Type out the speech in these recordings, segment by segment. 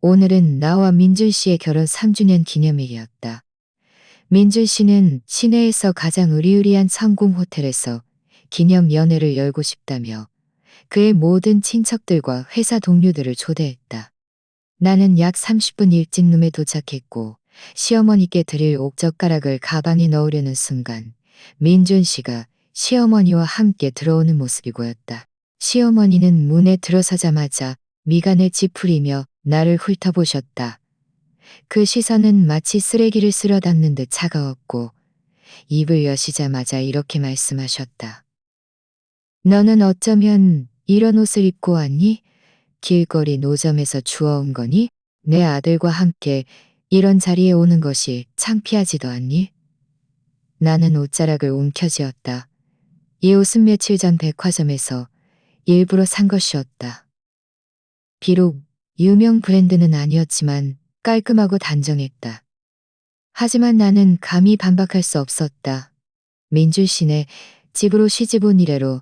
오늘은 나와 민준 씨의 결혼 3주년 기념일이었다. 민준 씨는 시내에서 가장 으리으리한 성공 호텔에서 기념 연회를 열고 싶다며 그의 모든 친척들과 회사 동료들을 초대했다. 나는 약 30분 일찍 룸에 도착했고 시어머니께 드릴 옥젓가락을 가방에 넣으려는 순간 민준 씨가 시어머니와 함께 들어오는 모습이 보였다. 시어머니는 문에 들어서자마자 미간을 찌푸리며 나를 훑어보셨다. 그 시선은 마치 쓰레기를 쓸어 담는 듯 차가웠고 입을 여시자마자 이렇게 말씀하셨다. 너는 어쩌면 이런 옷을 입고 왔니? 길거리 노점에서 주워온 거니? 내 아들과 함께 이런 자리에 오는 것이 창피하지도 않니? 나는 옷자락을 움켜쥐었다. 이 옷은 며칠 전 백화점에서 일부러 산 것이었다. 비록 유명 브랜드는 아니었지만 깔끔하고 단정했다. 하지만 나는 감히 반박할 수 없었다. 민준 씨네 집으로 시집온 이래로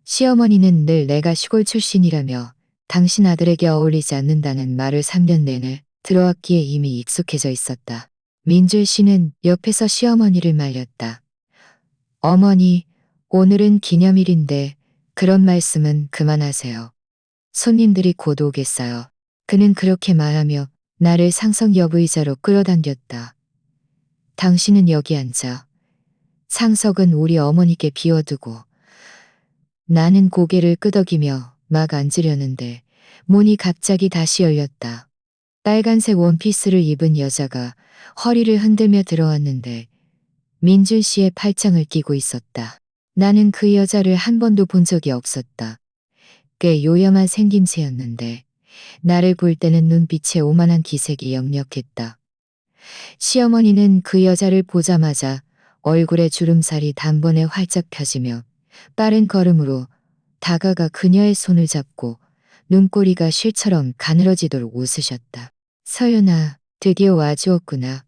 시어머니는 늘 내가 시골 출신이라며 당신 아들에게 어울리지 않는다는 말을 3년 내내 들어왔기에 이미 익숙해져 있었다. 민준 씨는 옆에서 시어머니를 말렸다. 어머니, 오늘은 기념일인데 그런 말씀은 그만하세요. 손님들이 곧 오겠어요. 그는 그렇게 말하며 나를 상석 옆의자로 끌어당겼다. 당신은 여기 앉아. 상석은 우리 어머니께 비워두고. 나는 고개를 끄덕이며 막 앉으려는데 문이 갑자기 다시 열렸다. 빨간색 원피스를 입은 여자가 허리를 흔들며 들어왔는데 민준 씨의 팔짱을 끼고 있었다. 나는 그 여자를 한 번도 본 적이 없었다. 꽤 요염한 생김새였는데 나를 볼 때는 눈빛에 오만한 기색이 역력했다. 시어머니는 그 여자를 보자마자 얼굴에 주름살이 단번에 활짝 펴지며 빠른 걸음으로 다가가 그녀의 손을 잡고 눈꼬리가 실처럼 가늘어지도록 웃으셨다. 서연아, 드디어 와주었구나.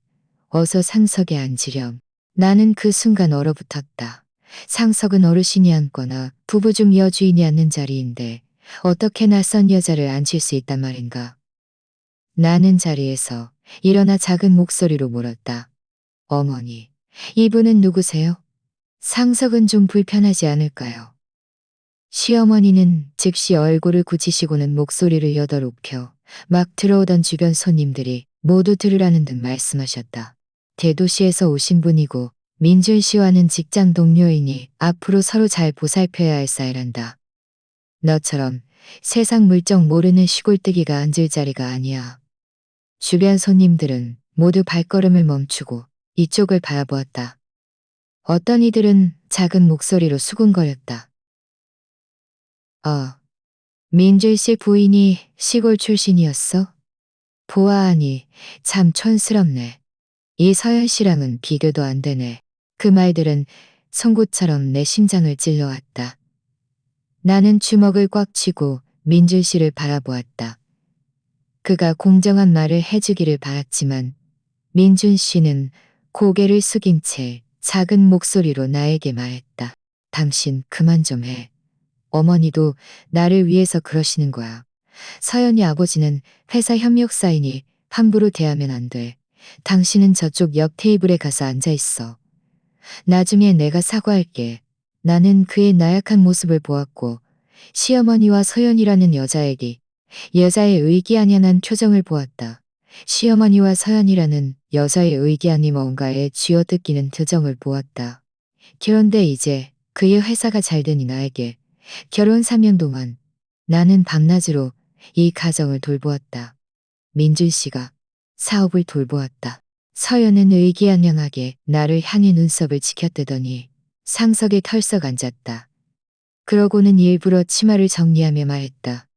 어서 상석에 앉으렴. 나는 그 순간 얼어붙었다. 상석은 어르신이 앉거나 부부 중 여주인이 앉는 자리인데 어떻게 낯선 여자를 앉힐 수 있단 말인가. 나는 자리에서 일어나 작은 목소리로 물었다. 어머니, 이분은 누구세요? 상석은 좀 불편하지 않을까요? 시어머니는 즉시 얼굴을 굳히시고는 목소리를 여더럽혀 막 들어오던 주변 손님들이 모두 들으라는 듯 말씀하셨다. 대도시에서 오신 분이고 민준 씨와는 직장 동료이니 앞으로 서로 잘 보살펴야 할 사이란다. 너처럼 세상 물정 모르는 시골뜨기가 앉을 자리가 아니야. 주변 손님들은 모두 발걸음을 멈추고 이쪽을 바라보았다. 어떤 이들은 작은 목소리로 수군거렸다. 민준 씨 부인이 시골 출신이었어? 보아하니 참 촌스럽네. 이 서연 씨랑은 비교도 안 되네. 그 말들은 송곳처럼 내 심장을 찔러왔다. 나는 주먹을 꽉 쥐고 민준 씨를 바라보았다. 그가 공정한 말을 해주기를 바랐지만 민준 씨는 고개를 숙인 채 작은 목소리로 나에게 말했다. 당신 그만 좀 해. 어머니도 나를 위해서 그러시는 거야. 서연이 아버지는 회사 협력사이니 함부로 대하면 안 돼. 당신은 저쪽 옆 테이블에 가서 앉아 있어. 나중에 내가 사과할게. 나는 그의 나약한 모습을 보았고 시어머니와 서연이라는 여자의 의기아년한 표정을 보았다. 시어머니와 서연이라는 여자의 의기아니 뭔가에 쥐어뜯기는 표정을 보았다. 그런데 이제 그의 회사가 잘 되니 나에게 결혼 3년 동안 나는 밤낮으로 이 가정을 돌보았다. 민준 씨가 사업을 돌보았다. 서연은 의기양양하게 나를 향해 눈썹을 치켜뜨더니 상석에 털썩 앉았다. 그러고는 일부러 치마를 정리하며 말했다.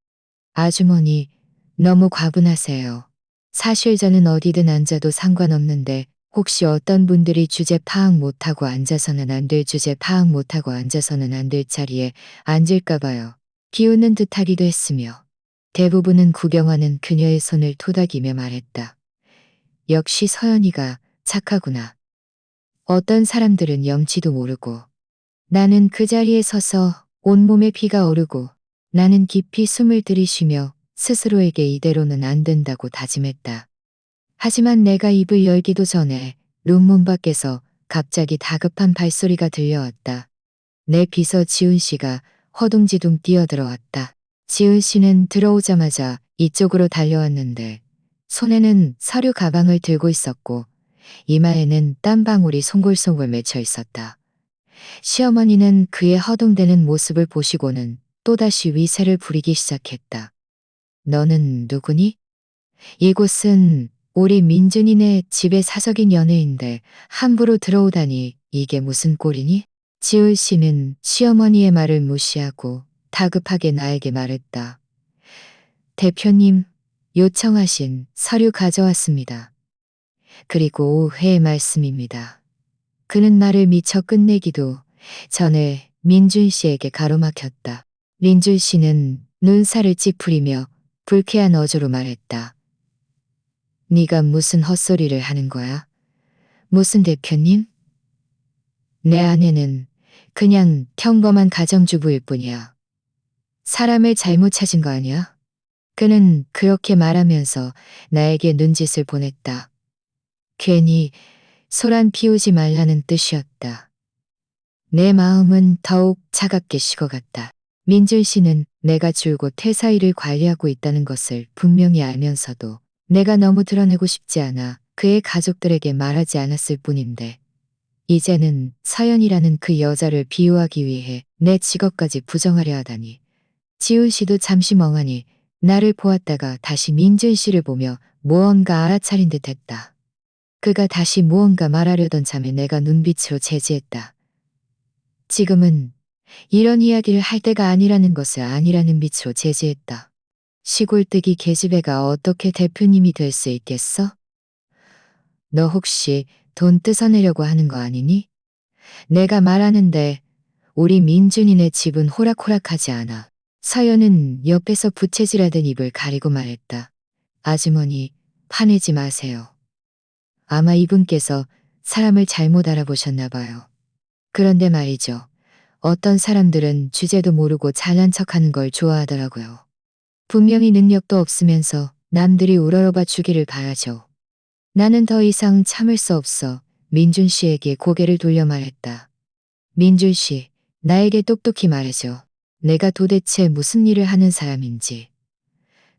아주머니, 너무 과분하세요. 사실 저는 어디든 앉아도 상관없는데 혹시 어떤 분들이 주제 파악 못하고 앉아서는 안 될 주제 파악 못하고 앉아서는 안 될 자리에 앉을까 봐요. 비웃는 듯하기도 했으며 대부분은 구경하는 그녀의 손을 토닥이며 말했다. 역시 서연이가 착하구나. 어떤 사람들은 염치도 모르고. 나는 그 자리에 서서 온몸에 피가 오르고 나는 깊이 숨을 들이쉬며 스스로에게 이대로는 안 된다고 다짐했다. 하지만 내가 입을 열기도 전에 룸문 밖에서 갑자기 다급한 발소리가 들려왔다. 내 비서 지훈 씨가 허둥지둥 뛰어들어왔다. 지훈 씨는 들어오자마자 이쪽으로 달려왔는데 손에는 서류 가방을 들고 있었고 이마에는 땀방울이 송골송골 맺혀 있었다. 시어머니는 그의 허둥대는 모습을 보시고는 또다시 위세를 부리기 시작했다. 너는 누구니? 이곳은 우리 민준이네 집의 사석인 연애인데 함부로 들어오다니 이게 무슨 꼴이니? 지울 씨는 시어머니의 말을 무시하고 다급하게 나에게 말했다. 대표님, 요청하신 서류 가져왔습니다. 그리고 오해의 말씀입니다. 그는 말을 미처 끝내기도 전에 민준 씨에게 가로막혔다. 민준 씨는 눈살을 찌푸리며 불쾌한 어조로 말했다. 네가 무슨 헛소리를 하는 거야? 무슨 대표님? 내 아내는 그냥 평범한 가정주부일 뿐이야. 사람을 잘못 찾은 거 아니야? 그는 그렇게 말하면서 나에게 눈짓을 보냈다. 괜히 소란 피우지 말라는 뜻이었다. 내 마음은 더욱 차갑게 식어갔다. 민준 씨는 내가 줄곧 퇴사 일을 관리하고 있다는 것을 분명히 알면서도 내가 너무 드러내고 싶지 않아 그의 가족들에게 말하지 않았을 뿐인데 이제는 서연이라는 그 여자를 비유하기 위해 내 직업까지 부정하려 하다니. 지훈 씨도 잠시 멍하니 나를 보았다가 다시 민준 씨를 보며 무언가 알아차린 듯 했다. 그가 다시 무언가 말하려던 참에 내가 눈빛으로 제지했다. 지금은 이런 이야기를 할 때가 아니라는 것을 아니라는 빛으로 제지했다. 시골뜨기 계집애가 어떻게 대표님이 될 수 있겠어? 너 혹시 돈 뜯어내려고 하는 거 아니니? 내가 말하는데 우리 민준이네 집은 호락호락하지 않아. 서연은 옆에서 부채질하던 입을 가리고 말했다. 아주머니, 화내지 마세요. 아마 이분께서 사람을 잘못 알아보셨나 봐요. 그런데 말이죠. 어떤 사람들은 주제도 모르고 잘난 척하는 걸 좋아하더라고요. 분명히 능력도 없으면서 남들이 우러러봐 주기를 바라죠. 나는 더 이상 참을 수 없어 민준 씨에게 고개를 돌려 말했다. 민준 씨, 나에게 똑똑히 말해줘. 내가 도대체 무슨 일을 하는 사람인지.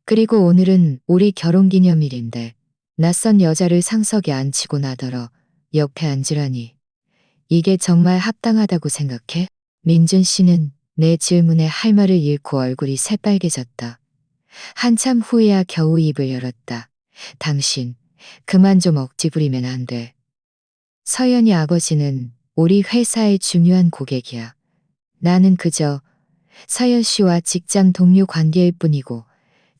그리고 오늘은 우리 결혼기념일인데 낯선 여자를 상석에 앉히고 나더러 옆에 앉으라니. 이게 정말 합당하다고 생각해? 민준 씨는 내 질문에 할 말을 잃고 얼굴이 새빨개졌다. 한참 후에야 겨우 입을 열었다. 당신, 그만 좀 억지 부리면 안 돼. 서연이 아버지는 우리 회사의 중요한 고객이야. 나는 그저 서연 씨와 직장 동료 관계일 뿐이고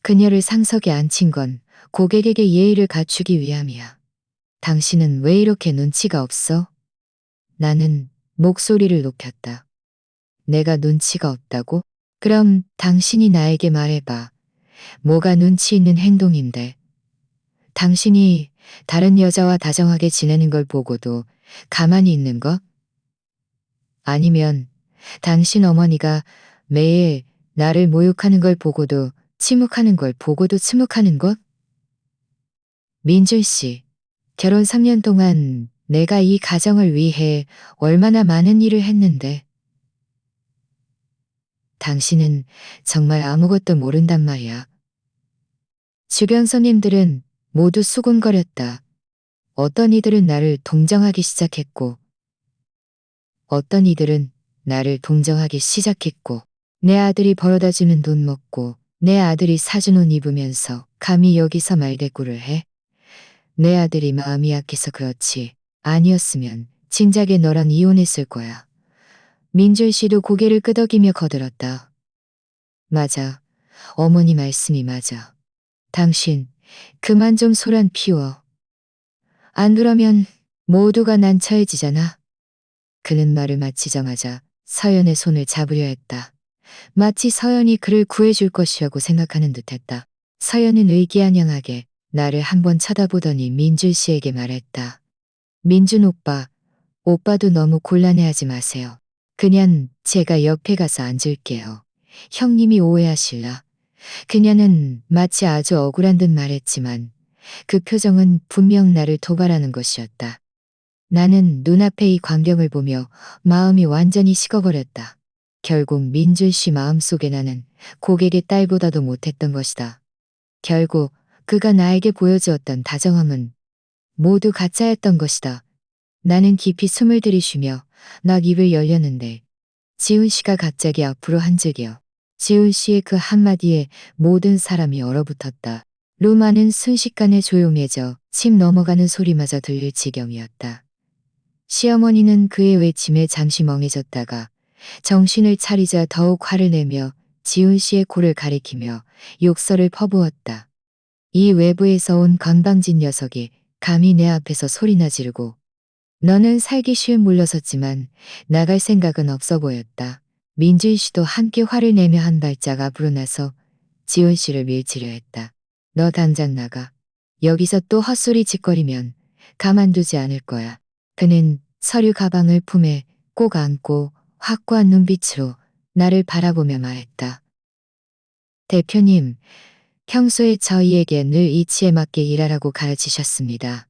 그녀를 상석에 앉힌 건 고객에게 예의를 갖추기 위함이야. 당신은 왜 이렇게 눈치가 없어? 나는 목소리를 높였다. 내가 눈치가 없다고? 그럼 당신이 나에게 말해봐. 뭐가 눈치 있는 행동인데. 당신이 다른 여자와 다정하게 지내는 걸 보고도 가만히 있는 것? 아니면 당신 어머니가 매일 나를 모욕하는 걸 보고도 침묵하는 걸 보고도 침묵하는 것? 민준 씨, 결혼 3년 동안 내가 이 가정을 위해 얼마나 많은 일을 했는데. 당신은 정말 아무것도 모른단 말이야. 주변 손님들은 모두 수군거렸다. 어떤 이들은 나를 동정하기 시작했고, 어떤 이들은 나를 동정하기 시작했고, 내 아들이 벌어다주는 돈 먹고, 내 아들이 사준 옷 입으면서 감히 여기서 말대꾸를 해? 내 아들이 마음이 약해서 그렇지. 아니었으면 진작에 너랑 이혼했을 거야. 민준 씨도 고개를 끄덕이며 거들었다. 맞아. 어머니 말씀이 맞아. 당신, 그만 좀 소란 피워. 안 그러면 모두가 난처해지잖아. 그는 말을 마치자마자 서연의 손을 잡으려 했다. 마치 서연이 그를 구해줄 것이라고 생각하는 듯했다. 서연은 의기양양하게 나를 한번 쳐다보더니 민준 씨에게 말했다. 민준 오빠, 오빠도 너무 곤란해하지 마세요. 그냥 제가 옆에 가서 앉을게요. 형님이 오해하실라. 그녀는 마치 아주 억울한 듯 말했지만 그 표정은 분명 나를 도발하는 것이었다. 나는 눈앞의 이 광경을 보며 마음이 완전히 식어버렸다. 결국 민준 씨 마음속에 나는 고객의 딸보다도 못했던 것이다. 결국 그가 나에게 보여주었던 다정함은 모두 가짜였던 것이다. 나는 깊이 숨을 들이쉬며 막 입을 열렸는데 지훈 씨가 갑자기 앞으로 한 적이요. 지훈 씨의 그 한마디에 모든 사람이 얼어붙었다. 루마는 순식간에 조용해져 침 넘어가는 소리마저 들릴 지경이었다. 시어머니는 그의 외침에 잠시 멍해졌다가 정신을 차리자 더욱 화를 내며 지훈 씨의 코를 가리키며 욕설을 퍼부었다. 이 외부에서 온 건방진 녀석이 감히 내 앞에서 소리나 지르고 너는 살기 쉬운 물러섰지만 나갈 생각은 없어 보였다. 민준 씨도 함께 화를 내며 한 발짝 앞으로 나서 지훈 씨를 밀치려 했다. 너 당장 나가. 여기서 또 헛소리 짓거리면 가만두지 않을 거야. 그는 서류 가방을 품에 꼭 안고 확고한 눈빛으로 나를 바라보며 말했다. 대표님, 평소에 저희에게 늘 이치에 맞게 일하라고 가르치셨습니다.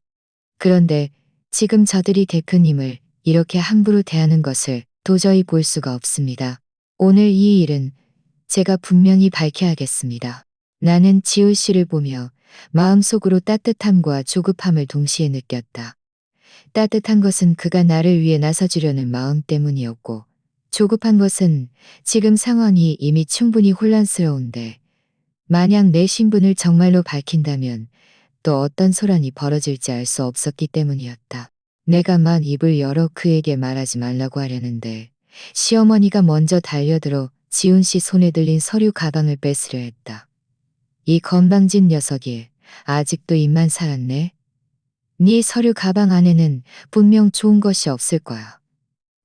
그런데 지금 저들이 대표님을 이렇게 함부로 대하는 것을 도저히 볼 수가 없습니다. 오늘 이 일은 제가 분명히 밝혀야겠습니다. 나는 지훈 씨를 보며 마음속으로 따뜻함과 조급함을 동시에 느꼈다. 따뜻한 것은 그가 나를 위해 나서주려는 마음 때문이었고, 조급한 것은 지금 상황이 이미 충분히 혼란스러운데, 만약 내 신분을 정말로 밝힌다면 또 어떤 소란이 벌어질지 알 수 없었기 때문이었다. 내가 막 입을 열어 그에게 말하지 말라고 하려는데 시어머니가 먼저 달려들어 지훈 씨 손에 들린 서류 가방을 뺏으려 했다. 이 건방진 녀석이 아직도 입만 살았네. 네 서류 가방 안에는 분명 좋은 것이 없을 거야.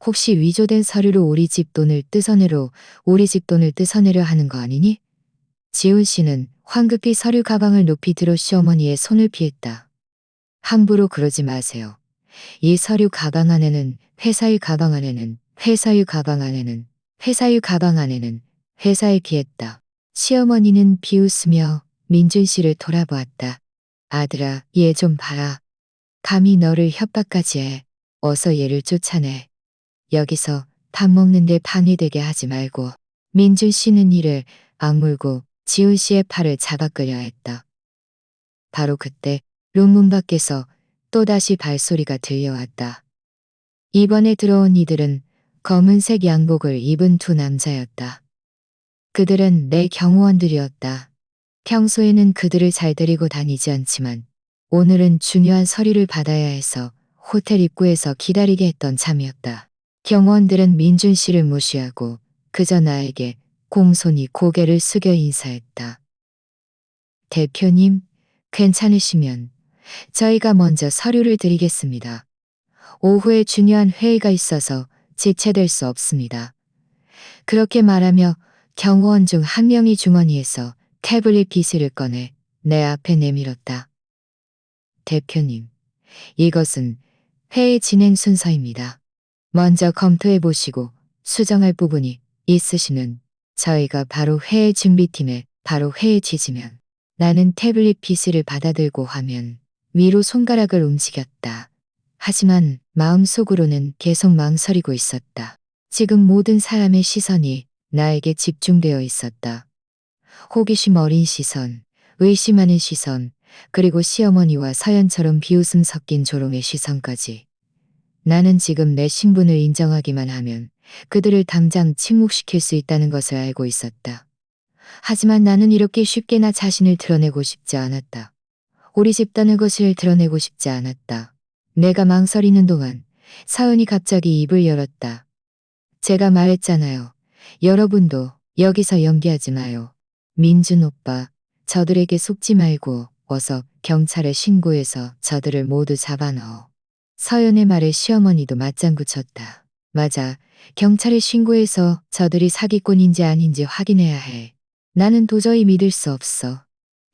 혹시 위조된 서류로 우리 집 돈을 뜯어내려 하는 거 아니니? 지훈 씨는 황급히 서류 가방을 높이 들어 시어머니의 손을 피했다. 함부로 그러지 마세요. 이 서류 가방 안에는 회사의 가방 안에는 회사의 가방 안에는 회사의 가방 안에는 회사에 피했다. 시어머니는 비웃으며 민준 씨를 돌아보았다. 아들아, 얘 좀 봐라. 감히 너를 협박까지 해. 어서 얘를 쫓아내. 여기서 밥 먹는데 방해되게 하지 말고. 민준 씨는 이를 악물고 지훈 씨의 팔을 잡아 끌려 했다. 바로 그때 룸문 밖에서 또다시 발소리가 들려왔다. 이번에 들어온 이들은 검은색 양복을 입은 두 남자였다. 그들은 내 경호원들이었다. 평소에는 그들을 잘 데리고 다니지 않지만 오늘은 중요한 서류를 받아야 해서 호텔 입구에서 기다리게 했던 참이었다. 경호원들은 민준 씨를 무시하고 그저 나에게 공손히 고개를 숙여 인사했다. 대표님, 괜찮으시면 저희가 먼저 서류를 드리겠습니다. 오후에 중요한 회의가 있어서 지체될 수 없습니다. 그렇게 말하며 경호원 중 한 명이 주머니에서 태블릿 PC를 꺼내 내 앞에 내밀었다. 대표님, 이것은 회의 진행 순서입니다. 먼저 검토해 보시고 수정할 부분이 있으시면 저희가 바로 회의 준비팀에 바로 회의 지지면 나는 태블릿 PC를 받아들고 화면 위로 손가락을 움직였다. 하지만 마음속으로는 계속 망설이고 있었다. 지금 모든 사람의 시선이 나에게 집중되어 있었다. 호기심 어린 시선, 의심하는 시선, 그리고 시어머니와 서연처럼 비웃음 섞인 조롱의 시선까지. 나는 지금 내 신분을 인정하기만 하면 그들을 당장 침묵시킬 수 있다는 것을 알고 있었다. 하지만 나는 이렇게 쉽게 나 자신을 드러내고 싶지 않았다. 우리 집단의 것을 드러내고 싶지 않았다. 내가 망설이는 동안 사은이 갑자기 입을 열었다. 제가 말했잖아요. 여러분도 여기서 연기하지 마요. 민준 오빠, 저들에게 속지 말고 어서 경찰에 신고해서 저들을 모두 잡아넣어. 서연의 말에 시어머니도 맞장구 쳤다. 맞아. 경찰에 신고해서 저들이 사기꾼인지 아닌지 확인해야 해. 나는 도저히 믿을 수 없어.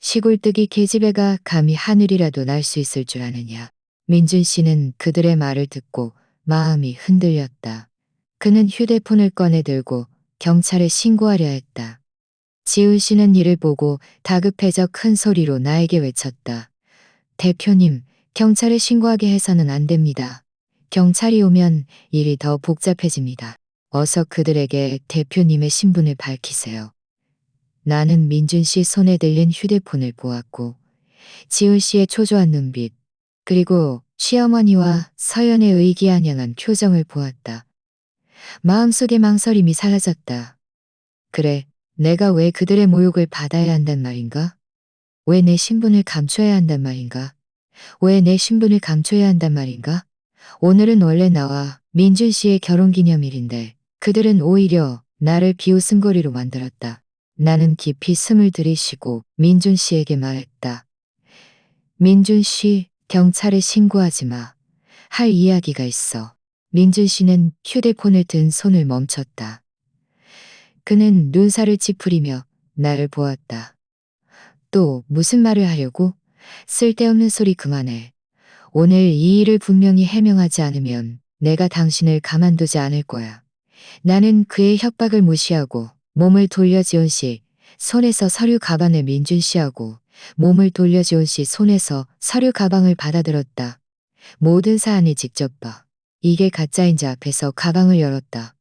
시골뜨기 계집애가 감히 하늘이라도 날 수 있을 줄 아느냐. 민준 씨는 그들의 말을 듣고 마음이 흔들렸다. 그는 휴대폰을 꺼내 들고 경찰에 신고하려 했다. 지훈 씨는 이를 보고 다급해져 큰 소리로 나에게 외쳤다. 대표님, 경찰에 신고하게 해서는 안 됩니다. 경찰이 오면 일이 더 복잡해집니다. 어서 그들에게 대표님의 신분을 밝히세요. 나는 민준 씨 손에 들린 휴대폰을 보았고 지훈 씨의 초조한 눈빛 그리고 시어머니와 서연의 의기양양한 표정을 보았다. 마음속의 망설임이 사라졌다. 그래, 내가 왜 그들의 모욕을 받아야 한단 말인가? 왜 내 신분을 감춰야 한단 말인가? 왜 내 신분을 감춰야 한단 말인가? 오늘은 원래 나와 민준 씨의 결혼기념일인데 그들은 오히려 나를 비웃음거리로 만들었다. 나는 깊이 숨을 들이쉬고 민준 씨에게 말했다. 민준 씨, 경찰에 신고하지 마. 할 이야기가 있어. 민준 씨는 휴대폰을 든 손을 멈췄다. 그는 눈살을 찌푸리며 나를 보았다. 또 무슨 말을 하려고? 쓸데없는 소리 그만해. 오늘 이 일을 분명히 해명하지 않으면 내가 당신을 가만두지 않을 거야. 나는 그의 협박을 무시하고 몸을 돌려 지훈 씨 손에서 서류 가방을 민준 씨하고 몸을 돌려 지훈 씨 손에서 서류 가방을 받아들었다. 모든 사안을 직접 봐. 이게 가짜인지 앞에서 가방을 열었다.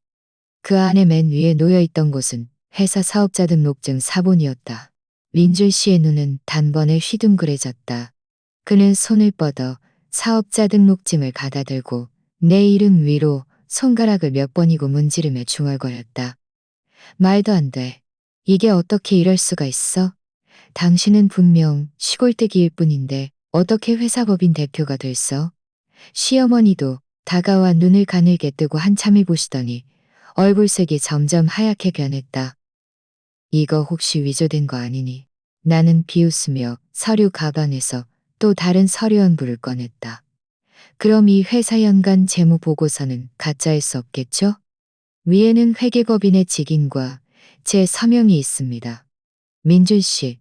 그 안에 맨 위에 놓여있던 곳은 회사 사업자 등록증 사본이었다. 민준 씨의 눈은 단번에 휘둥그레졌다. 그는 손을 뻗어 사업자 등록증을 가다들고 내 이름 위로 손가락을 몇 번이고 문지르며 중얼거렸다. 말도 안 돼. 이게 어떻게 이럴 수가 있어? 당신은 분명 시골뜨기일 뿐인데 어떻게 회사법인 대표가 됐어? 시어머니도 다가와 눈을 가늘게 뜨고 한참을 보시더니 얼굴색이 점점 하얗게 변했다. 이거 혹시 위조된 거 아니니? 나는 비웃으며 서류 가방에서 또 다른 서류 한 부를 꺼냈다. 그럼 이 회사 연간 재무 보고서는 가짜일 수 없겠죠? 위에는 회계법인의 직인과 제 서명이 있습니다. 민준 씨,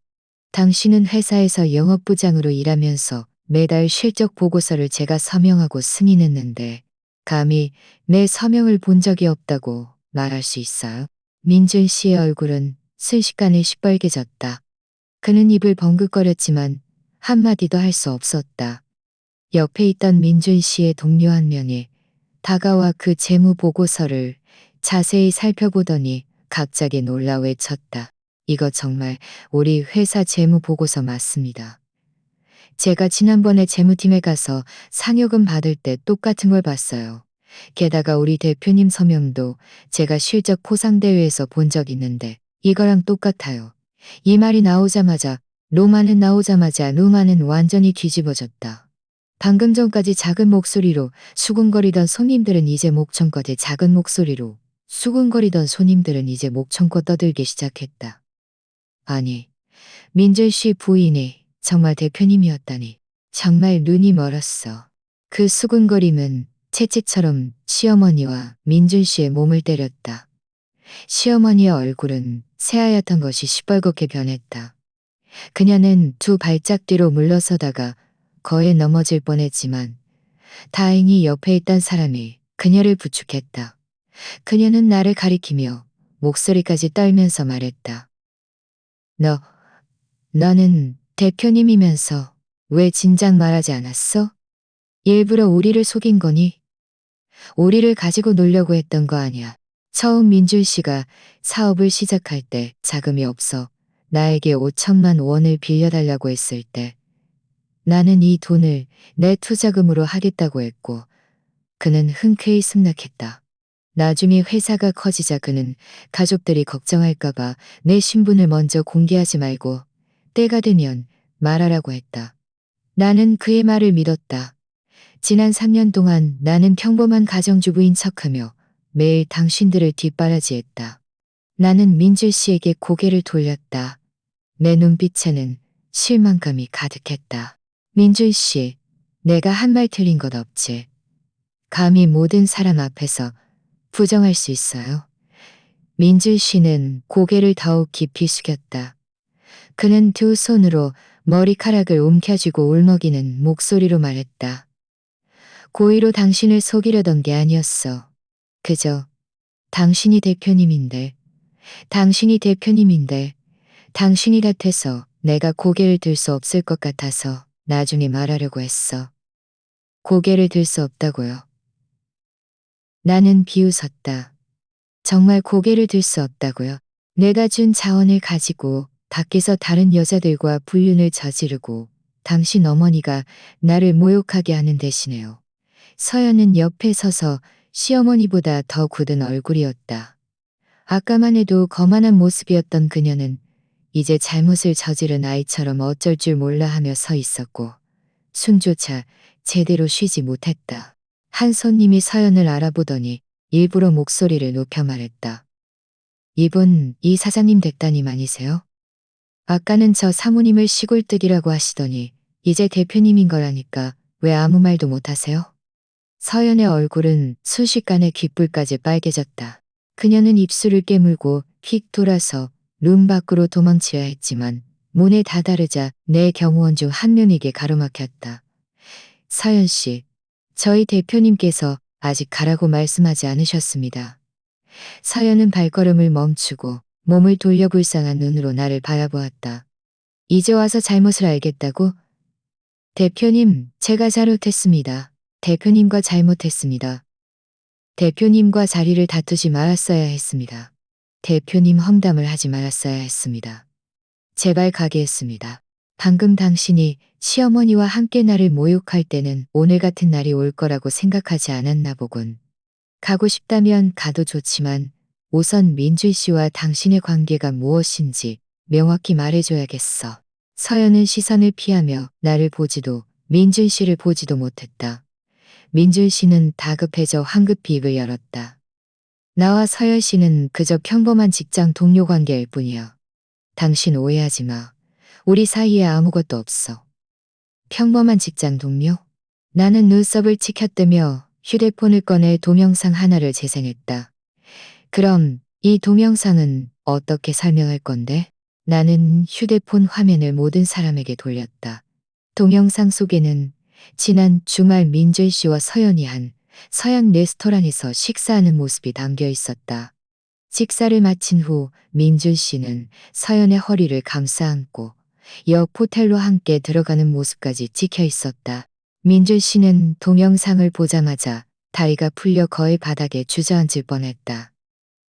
당신은 회사에서 영업부장으로 일하면서 매달 실적 보고서를 제가 서명하고 승인했는데 감히 내 서명을 본 적이 없다고 말할 수 있어요? 민준 씨의 얼굴은 순식간에 시뻘개졌다. 그는 입을 벙긋거렸지만 한마디도 할 수 없었다. 옆에 있던 민준 씨의 동료 한 명이 다가와 그 재무 보고서를 자세히 살펴보더니 갑자기 놀라 외쳤다. 이거 정말 우리 회사 재무 보고서 맞습니다. 제가 지난번에 재무팀에 가서 상여금 받을 때 똑같은 걸 봤어요. 게다가 우리 대표님 서명도 제가 실적 포상대회에서 본 적 있는데 이거랑 똑같아요. 이 말이 나오자마자 루마는 완전히 뒤집어졌다. 방금 전까지 작은 목소리로 수군거리던 손님들은 이제 목청껏 떠들기 시작했다. 아니, 민준 씨 부인이 정말 대표님이었다니. 정말 눈이 멀었어. 그 수군거림은 채찍처럼 시어머니와 민준 씨의 몸을 때렸다. 시어머니의 얼굴은 새하얗던 것이 시뻘겋게 변했다. 그녀는 두 발짝 뒤로 물러서다가 거의 넘어질 뻔했지만 다행히 옆에 있던 사람이 그녀를 부축했다. 그녀는 나를 가리키며 목소리까지 떨면서 말했다. 너는 대표님이면서 왜 진작 말하지 않았어? 일부러 우리를 속인 거니? 우리를 가지고 놀려고 했던 거 아니야. 처음 민준 씨가 사업을 시작할 때 자금이 없어 나에게 5천만 원을 빌려달라고 했을 때 나는 이 돈을 내 투자금으로 하겠다고 했고 그는 흔쾌히 승낙했다. 나중에 회사가 커지자 그는 가족들이 걱정할까봐 내 신분을 먼저 공개하지 말고 때가 되면 말하라고 했다. 나는 그의 말을 믿었다. 지난 3년 동안 나는 평범한 가정주부인 척하며 매일 당신들을 뒷바라지했다. 나는 민준 씨에게 고개를 돌렸다. 내 눈빛에는 실망감이 가득했다. 민준 씨, 내가 한 말 틀린 것 없지. 감히 모든 사람 앞에서 부정할 수 있어요? 민준 씨는 고개를 더욱 깊이 숙였다. 그는 두 손으로 머리카락을 움켜쥐고 울먹이는 목소리로 말했다. 고의로 당신을 속이려던 게 아니었어. 그저 당신이 대표님인데 당신이 같아서 내가 고개를 들 수 없을 것 같아서 나중에 말하려고 했어. 고개를 들 수 없다고요. 나는 비웃었다. 정말 고개를 들 수 없다고요. 내가 준 자원을 가지고 밖에서 다른 여자들과 불륜을 저지르고 당신 어머니가 나를 모욕하게 하는 대신에요. 서연은 옆에 서서 시어머니보다 더 굳은 얼굴이었다. 아까만 해도 거만한 모습이었던 그녀는 이제 잘못을 저지른 아이처럼 어쩔 줄 몰라 하며 서 있었고 숨조차 제대로 쉬지 못했다. 한 손님이 서연을 알아보더니 일부러 목소리를 높여 말했다. 이분 이 사장님 댁따님 아니세요? 아까는 저 사모님을 시골뜨기라고 하시더니 이제 대표님인 거라니까 왜 아무 말도 못하세요? 서연의 얼굴은 순식간에 귓불까지 빨개졌다. 그녀는 입술을 깨물고 휙 돌아서 룸 밖으로 도망쳐야 했지만 문에 다다르자 내 경호원 중 한 명에게 가로막혔다. 서연 씨, 저희 대표님께서 아직 가라고 말씀하지 않으셨습니다. 서연은 발걸음을 멈추고 몸을 돌려 불쌍한 눈으로 나를 바라보았다. 이제 와서 잘못을 알겠다고? 대표님, 제가 잘못했습니다. 대표님과 잘못했습니다. 대표님과 자리를 다투지 말았어야 했습니다. 대표님 험담을 하지 말았어야 했습니다. 제발 가게 했습니다. 방금 당신이 시어머니와 함께 나를 모욕할 때는 오늘 같은 날이 올 거라고 생각하지 않았나 보군. 가고 싶다면 가도 좋지만 우선 민준 씨와 당신의 관계가 무엇인지 명확히 말해줘야겠어. 서연은 시선을 피하며 나를 보지도 민준 씨를 보지도 못했다. 민준 씨는 다급해져 황급히 입을 열었다. 나와 서연 씨는 그저 평범한 직장 동료 관계일 뿐이야. 당신 오해하지 마. 우리 사이에 아무것도 없어. 평범한 직장 동료? 나는 눈썹을 치켰다며 휴대폰을 꺼내 동영상 하나를 재생했다. 그럼 이 동영상은 어떻게 설명할 건데? 나는 휴대폰 화면을 모든 사람에게 돌렸다. 동영상 속에는 지난 주말 민준 씨와 서연이 한 서양 레스토랑에서 식사하는 모습이 담겨 있었다. 식사를 마친 후 민준 씨는 서연의 허리를 감싸 안고 옆 호텔로 함께 들어가는 모습까지 찍혀 있었다. 민준 씨는 동영상을 보자마자 다리가 풀려 거의 바닥에 주저앉을 뻔했다.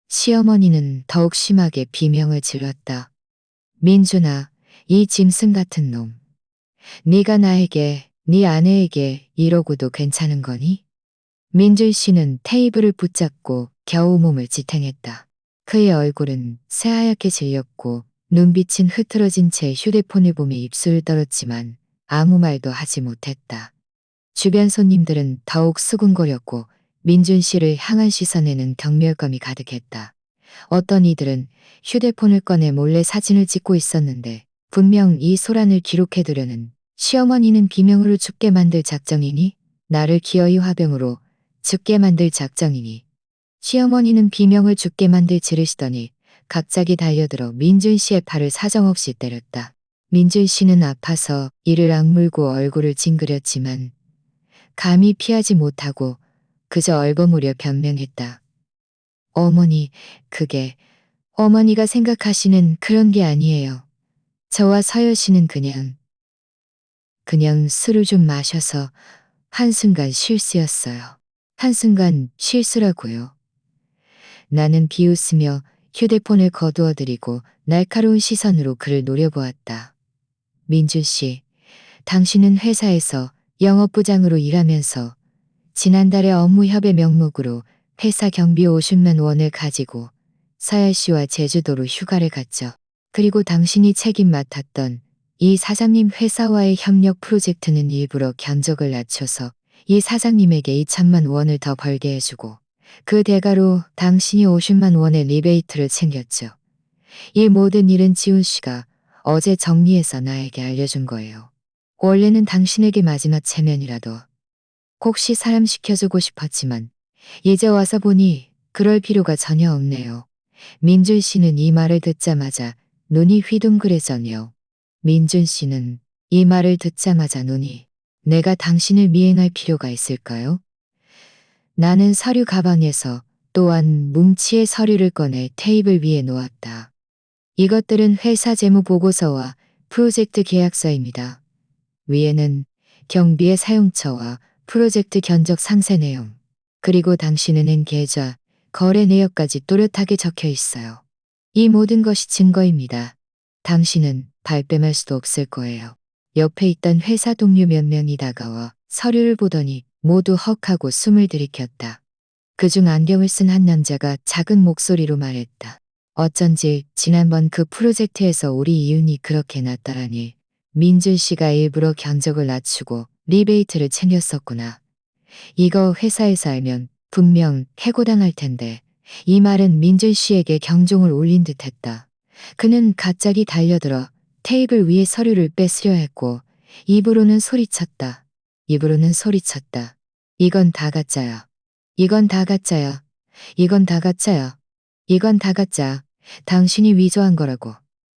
시어머니는 더욱 심하게 비명을 질렀다. 민준아, 이 짐승 같은 놈. 네가 나에게, 네 아내에게 이러고도 괜찮은 거니? 민준 씨는 테이블을 붙잡고 겨우 몸을 지탱했다. 그의 얼굴은 새하얗게 질렸고 눈빛은 흐트러진 채 휴대폰을 보며 입술을 떨었지만 아무 말도 하지 못했다. 주변 손님들은 더욱 수군거렸고 민준 씨를 향한 시선에는 경멸감이 가득했다. 어떤 이들은 휴대폰을 꺼내 몰래 사진을 찍고 있었는데 분명 이 소란을 기록해두려는 시어머니는 비명으로 죽게 만들 작정이니? 나를 기어이 화병으로 죽게 만들 작정이니? 시어머니는 비명을 죽게 만들 지르시더니 갑자기 달려들어 민준 씨의 팔을 사정없이 때렸다. 민준 씨는 아파서 이를 악물고 얼굴을 찡그렸지만 감히 피하지 못하고 그저 얼버무려 변명했다. 어머니, 그게 어머니가 생각하시는 그런 게 아니에요. 저와 서열 씨는 그냥 술을 좀 마셔서 한순간 실수였어요. 한순간 실수라고요. 나는 비웃으며 휴대폰을 거두어드리고 날카로운 시선으로 그를 노려보았다. 민준 씨, 당신은 회사에서 영업부장으로 일하면서 지난달에 업무 협의 명목으로 회사 경비 50만 원을 가지고 서열 씨와 제주도로 휴가를 갔죠. 그리고 당신이 책임 맡았던 이 사장님 회사와의 협력 프로젝트는 일부러 견적을 낮춰서 이 사장님에게 2천만 원을 더 벌게 해주고 그 대가로 당신이 50만 원의 리베이트를 챙겼죠. 이 모든 일은 지훈 씨가 어제 정리해서 나에게 알려준 거예요. 원래는 당신에게 마지막 체면이라도 혹시 사람 시켜주고 싶었지만 이제 와서 보니 그럴 필요가 전혀 없네요. 민준 씨는 이 말을 듣자마자 눈이 휘둥그레져요. 민준 씨는 이 말을 듣자마자 눈이 내가 당신을 미행할 필요가 있을까요? 나는 서류 가방에서 또한 뭉치의 서류를 꺼내 테이블 위에 놓았다. 이것들은 회사 재무 보고서와 프로젝트 계약서입니다. 위에는 경비의 사용처와 프로젝트 견적 상세 내용, 그리고 당신은 낸 계좌, 거래 내역까지 또렷하게 적혀 있어요. 이 모든 것이 증거입니다. 당신은 발뺌할 수도 없을 거예요. 옆에 있던 회사 동료 몇 명이 다가와 서류를 보더니 모두 헉하고 숨을 들이켰다. 그중 안경을 쓴 한 남자가 작은 목소리로 말했다. 어쩐지 지난번 그 프로젝트에서 우리 이윤이 그렇게 낮다라니. 민준 씨가 일부러 견적을 낮추고 리베이트를 챙겼었구나. 이거 회사에서 알면 분명 해고당할 텐데. 이 말은 민준 씨에게 경종을 울린 듯했다. 그는 갑자기 달려들어 테이블 위에 서류를 뺏으려 했고 입으로는 소리쳤다. 입으로는 소리쳤다. 이건 다 가짜야. 이건 다 가짜야. 이건 다 가짜야. 이건 다 가짜. 당신이 위조한 거라고.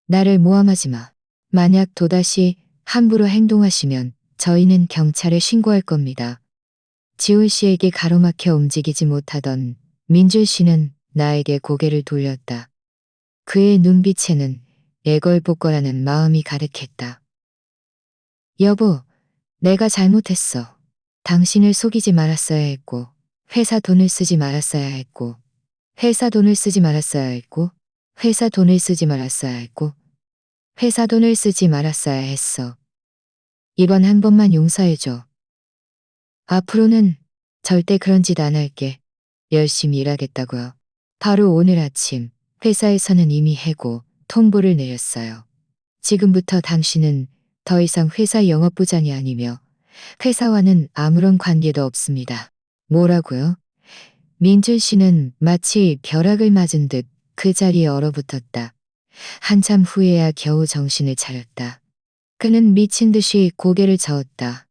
나를 모함하지 마. 만약 또다시 함부로 행동하시면 저희는 경찰에 신고할 겁니다. 지훈 씨에게 가로막혀 움직이지 못하던 민준 씨는 나에게 고개를 돌렸다. 그의 눈빛에는 애걸복걸하는 마음이 가득했다. 여보, 내가 잘못했어. 당신을 속이지 말았어야 했고, 회사 돈을 쓰지 말았어야 했고, 회사 돈을 쓰지 말았어야 했고, 회사 돈을 쓰지 말았어야 했고, 회사 돈을 쓰지 말았어야 했어. 이번 한 번만 용서해줘. 앞으로는 절대 그런 짓 안 할게. 열심히 일하겠다고요. 바로 오늘 아침 회사에서는 이미 해고 통보를 내렸어요. 지금부터 당신은 더 이상 회사 영업부장이 아니며 회사와는 아무런 관계도 없습니다. 뭐라고요? 민준 씨는 마치 벼락을 맞은 듯 그 자리에 얼어붙었다. 한참 후에야 겨우 정신을 차렸다. 그는 미친 듯이 고개를 저었다.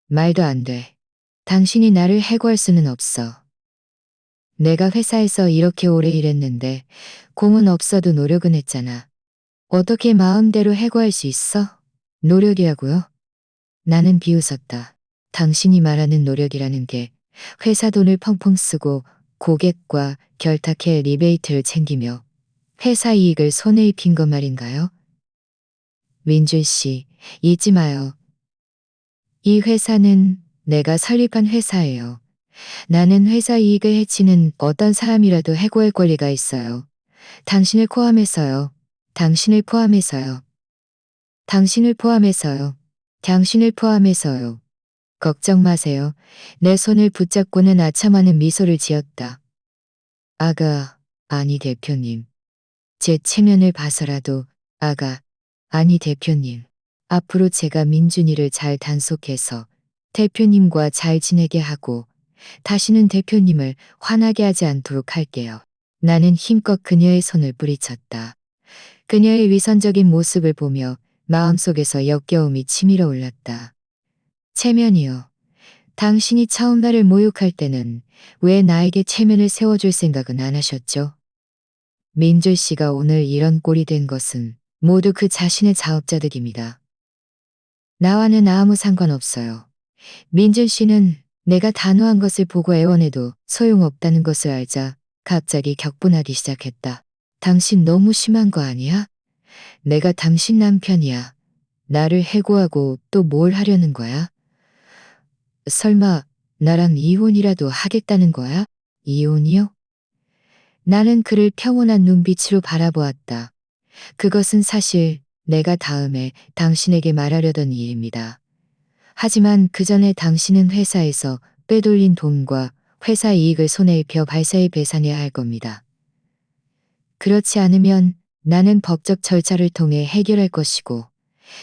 말도 안 돼. 당신이 나를 해고할 수는 없어. 내가 회사에서 이렇게 오래 일했는데 공은 없어도 노력은 했잖아. 어떻게 마음대로 해고할 수 있어? 노력이라고요? 나는 비웃었다. 당신이 말하는 노력이라는 게 회사 돈을 펑펑 쓰고 고객과 결탁해 리베이트를 챙기며 회사 이익을 손에 입힌 것 말인가요? 민준 씨, 잊지 마요. 이 회사는 내가 설립한 회사예요. 나는 회사 이익을 해치는 어떤 사람이라도 해고할 권리가 있어요. 당신을 포함해서요. 당신을 포함해서요. 당신을 포함해서요. 당신을 포함해서요. 걱정 마세요. 내 손을 붙잡고는 아참하는 미소를 지었다. 아가, 아니 대표님. 제 체면을 봐서라도 아가, 아니 대표님. 앞으로 제가 민준이를 잘 단속해서 대표님과 잘 지내게 하고 다시는 대표님을 화나게 하지 않도록 할게요. 나는 힘껏 그녀의 손을 뿌리쳤다. 그녀의 위선적인 모습을 보며 마음속에서 역겨움이 치밀어 올랐다. 체면이요. 당신이 처음 나를 모욕할 때는 왜 나에게 체면을 세워줄 생각은 안 하셨죠? 민준 씨가 오늘 이런 꼴이 된 것은 모두 그 자신의 자업자득입니다. 나와는 아무 상관없어요. 민준 씨는 내가 단호한 것을 보고 애원해도 소용없다는 것을 알자 갑자기 격분하기 시작했다. 당신 너무 심한 거 아니야? 내가 당신 남편이야. 나를 해고하고 또 뭘 하려는 거야? 설마 나랑 이혼이라도 하겠다는 거야? 이혼이요? 나는 그를 평온한 눈빛으로 바라보았다. 그것은 사실 내가 다음에 당신에게 말하려던 일입니다. 하지만 그 전에 당신은 회사에서 빼돌린 돈과 회사 이익을 손에 입혀 발사에 배상해야 할 겁니다. 그렇지 않으면 나는 법적 절차를 통해 해결할 것이고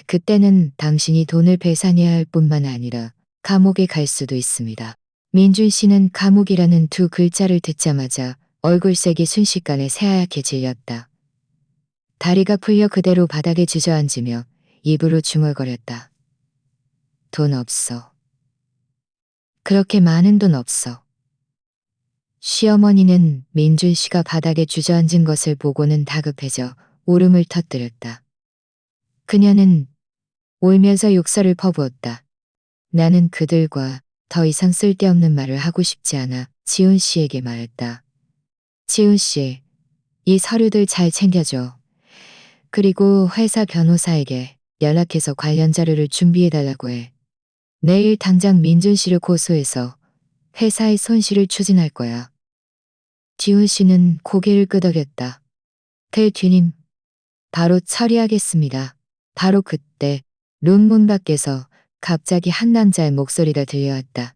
그때는 당신이 돈을 배상해야 할 뿐만 아니라 감옥에 갈 수도 있습니다. 민준 씨는 감옥이라는 두 글자를 듣자마자 얼굴색이 순식간에 새하얗게 질렸다. 다리가 풀려 그대로 바닥에 주저앉으며 입으로 중얼거렸다. 돈 없어. 그렇게 많은 돈 없어. 시어머니는 민준 씨가 바닥에 주저앉은 것을 보고는 다급해져 울음을 터뜨렸다. 그녀는 울면서 욕설을 퍼부었다. 나는 그들과 더 이상 쓸데없는 말을 하고 싶지 않아 지훈 씨에게 말했다. 지훈 씨, 이 서류들 잘 챙겨줘. 그리고 회사 변호사에게 연락해서 관련 자료를 준비해달라고 해. 내일 당장 민준 씨를 고소해서 회사의 손실을 추진할 거야. 지훈 씨는 고개를 끄덕였다. 대주님, 바로 처리하겠습니다. 바로 그때 룸문 밖에서 갑자기 한 남자의 목소리가 들려왔다.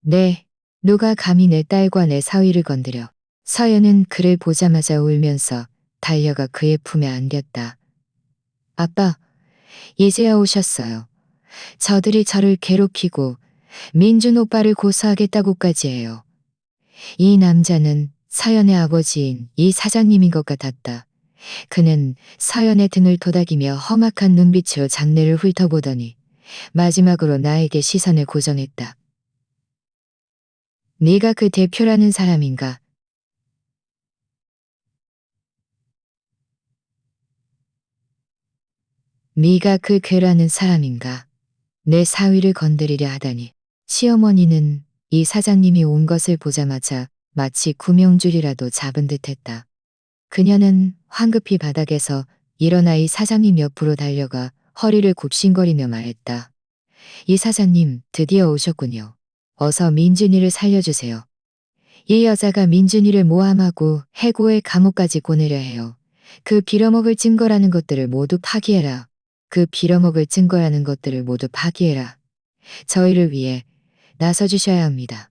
네, 누가 감히 내 딸과 내 사위를 건드려. 서연은 그를 보자마자 울면서 달려가 그의 품에 안겼다. 아빠, 이제야 오셨어요. 저들이 저를 괴롭히고 민준 오빠를 고소하겠다고까지 해요. 이 남자는 서연의 아버지인 이 사장님인 것 같았다. 그는 서연의 등을 도닥이며 험악한 눈빛으로 장내를 훑어보더니 마지막으로 나에게 시선을 고정했다. 네가 그 대표라는 사람인가? 네가 그 괴라는 사람인가? 내 사위를 건드리려 하다니. 시어머니는 이 사장님이 온 것을 보자마자 마치 구명줄이라도 잡은 듯했다. 그녀는 황급히 바닥에서 일어나 이 사장님 옆으로 달려가 허리를 굽신거리며 말했다. 이 사장님 드디어 오셨군요. 어서 민준이를 살려주세요. 이 여자가 민준이를 모함하고 해고의 감옥까지 보내려 해요. 그 빌어먹을 증거라는 것들을 모두 파기해라. 그 빌어먹을 증거라는 것들을 모두 파기해라. 저희를 위해 나서주셔야 합니다.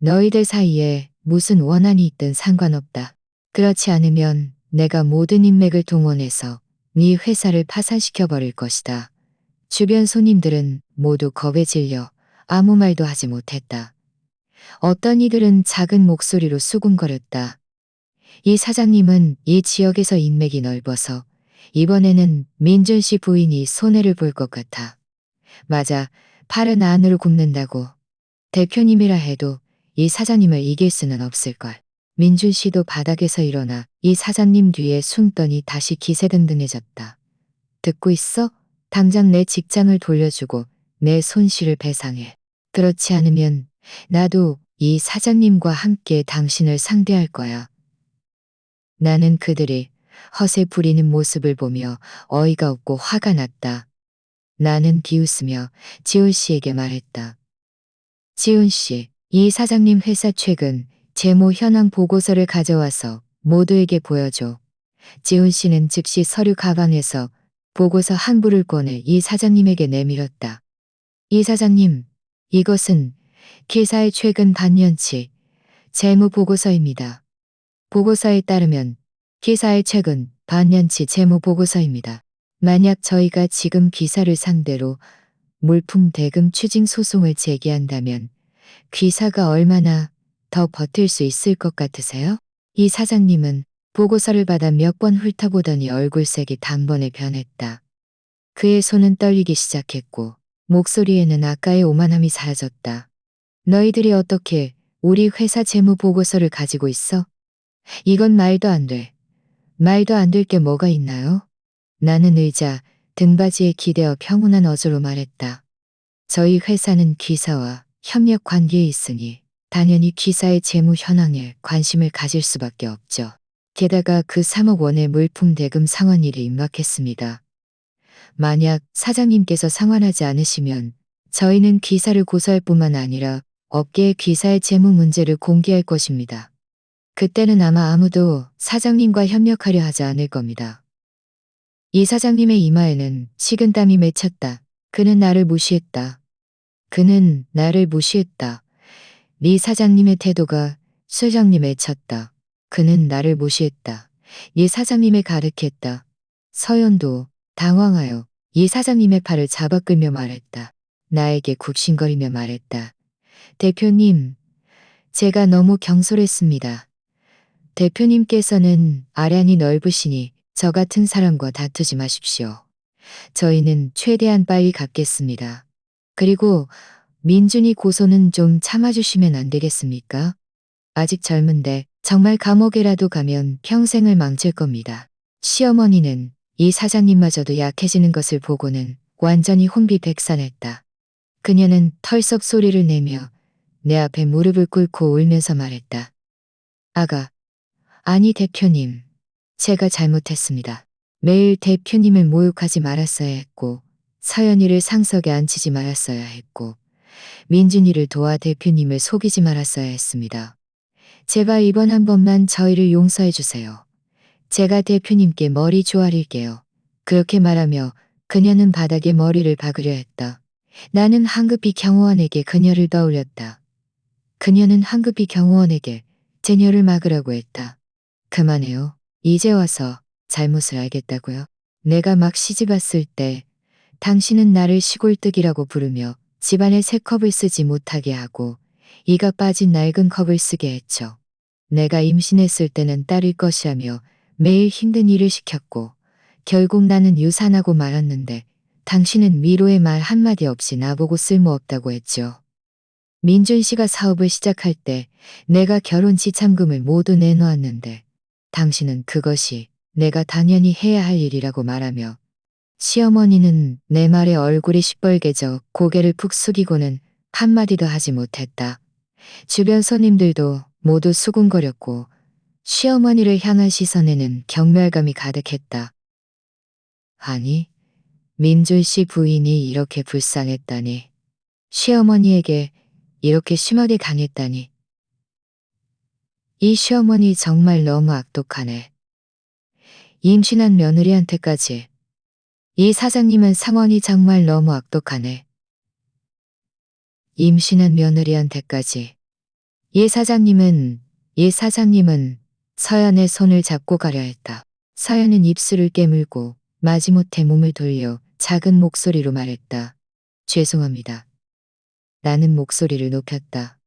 너희들 사이에 무슨 원한이 있든 상관없다. 그렇지 않으면 내가 모든 인맥을 동원해서 네 회사를 파산시켜버릴 것이다. 주변 손님들은 모두 겁에 질려 아무 말도 하지 못했다. 어떤 이들은 작은 목소리로 수군거렸다. 이 사장님은 이 지역에서 인맥이 넓어서 이번에는 민준 씨 부인이 손해를 볼 것 같아. 맞아, 팔은 안으로 굽는다고. 대표님이라 해도 이 사장님을 이길 수는 없을걸. 민준 씨도 바닥에서 일어나 이 사장님 뒤에 숨더니 다시 기세등등해졌다. 듣고 있어? 당장 내 직장을 돌려주고 내 손실을 배상해. 그렇지 않으면 나도 이 사장님과 함께 당신을 상대할 거야. 나는 그들이 허세 부리는 모습을 보며 어이가 없고 화가 났다. 나는 비웃으며 지훈 씨에게 말했다. 지훈 씨, 이 사장님 회사 최근 재무 현황 보고서를 가져와서 모두에게 보여줘. 지훈 씨는 즉시 서류 가방에서 보고서 한 부를 꺼내 이 사장님에게 내밀었다. 이 사장님, 이것은 기사의 최근 반년치 재무 보고서입니다. 보고서에 따르면 기사의 최근 반년치 재무 보고서입니다. 만약 저희가 지금 기사를 상대로 물품 대금 추징 소송을 제기한다면 기사가 얼마나 더 버틸 수 있을 것 같으세요? 이 사장님은 보고서를 받아 몇 번 훑어보더니 얼굴색이 단번에 변했다. 그의 손은 떨리기 시작했고 목소리에는 아까의 오만함이 사라졌다. 너희들이 어떻게 우리 회사 재무 보고서를 가지고 있어? 이건 말도 안 돼. 말도 안 될 게 뭐가 있나요? 나는 의자, 등받이에 기대어 평온한 어조로 말했다. 저희 회사는 기사와 협력 관계에 있으니 당연히 기사의 재무 현황에 관심을 가질 수밖에 없죠. 게다가 그 3억 원의 물품 대금 상환일이 임박했습니다. 만약 사장님께서 상환하지 않으시면 저희는 기사를 고소할 뿐만 아니라 업계의 기사의 재무 문제를 공개할 것입니다. 그때는 아마 아무도 사장님과 협력하려 하지 않을 겁니다. 이 사장님의 이마에는 식은땀이 맺혔다. 그는 나를 무시했다. 그는 나를 무시했다. 네 사장님의 태도가 수장님에 쳤다. 그는 나를 무시했다. 네 사장님에 가득했다. 서연도 당황하여 이 사장님의 팔을 잡아 끌며 말했다. 나에게 굽신거리며 말했다. 대표님, 제가 너무 경솔했습니다. 대표님께서는 아량이 넓으시니 저 같은 사람과 다투지 마십시오. 저희는 최대한 빨리 갚겠습니다. 그리고 민준이 고소는 좀 참아주시면 안 되겠습니까? 아직 젊은데 정말 감옥에라도 가면 평생을 망칠 겁니다. 시어머니는 이 사장님마저도 약해지는 것을 보고는 완전히 혼비백산했다. 그녀는 털썩 소리를 내며 내 앞에 무릎을 꿇고 울면서 말했다. 아가, 아니 대표님, 제가 잘못했습니다. 매일 대표님을 모욕하지 말았어야 했고, 서연이를 상석에 앉히지 말았어야 했고, 민준이를 도와 대표님을 속이지 말았어야 했습니다. 제발 이번 한 번만 저희를 용서해 주세요. 제가 대표님께 머리 조아릴게요. 그렇게 말하며 그녀는 바닥에 머리를 박으려 했다. 나는 황급히 경호원에게 그녀를 떠올렸다. 그녀는 황급히 경호원에게 제녀를 막으라고 했다. 그만해요. 이제 와서 잘못을 알겠다고요? 내가 막 시집왔을 때 당신은 나를 시골뜨기라고 부르며 집안에 새 컵을 쓰지 못하게 하고 이가 빠진 낡은 컵을 쓰게 했죠. 내가 임신했을 때는 딸일 것이라며 매일 힘든 일을 시켰고 결국 나는 유산하고 말았는데 당신은 위로의 말 한마디 없이 나보고 쓸모없다고 했죠. 민준 씨가 사업을 시작할 때 내가 결혼 지참금을 모두 내놓았는데 당신은 그것이 내가 당연히 해야 할 일이라고 말하며 시어머니는 내 말에 얼굴이 시뻘개져 고개를 푹 숙이고는 한마디도 하지 못했다. 주변 손님들도 모두 수군거렸고 시어머니를 향한 시선에는 경멸감이 가득했다. 아니, 민준 씨 부인이 이렇게 불쌍했다니. 시어머니에게 이렇게 심하게 당했다니. 이 시어머니 정말 너무 악독하네. 임신한 며느리한테까지. 이 사장님은 상황이 정말 너무 악독하네. 임신한 며느리한테까지. 이 사장님은 서연의 손을 잡고 가려 했다. 서연은 입술을 깨물고 마지못해 몸을 돌려 작은 목소리로 말했다. 죄송합니다. 나는 목소리를 높였다.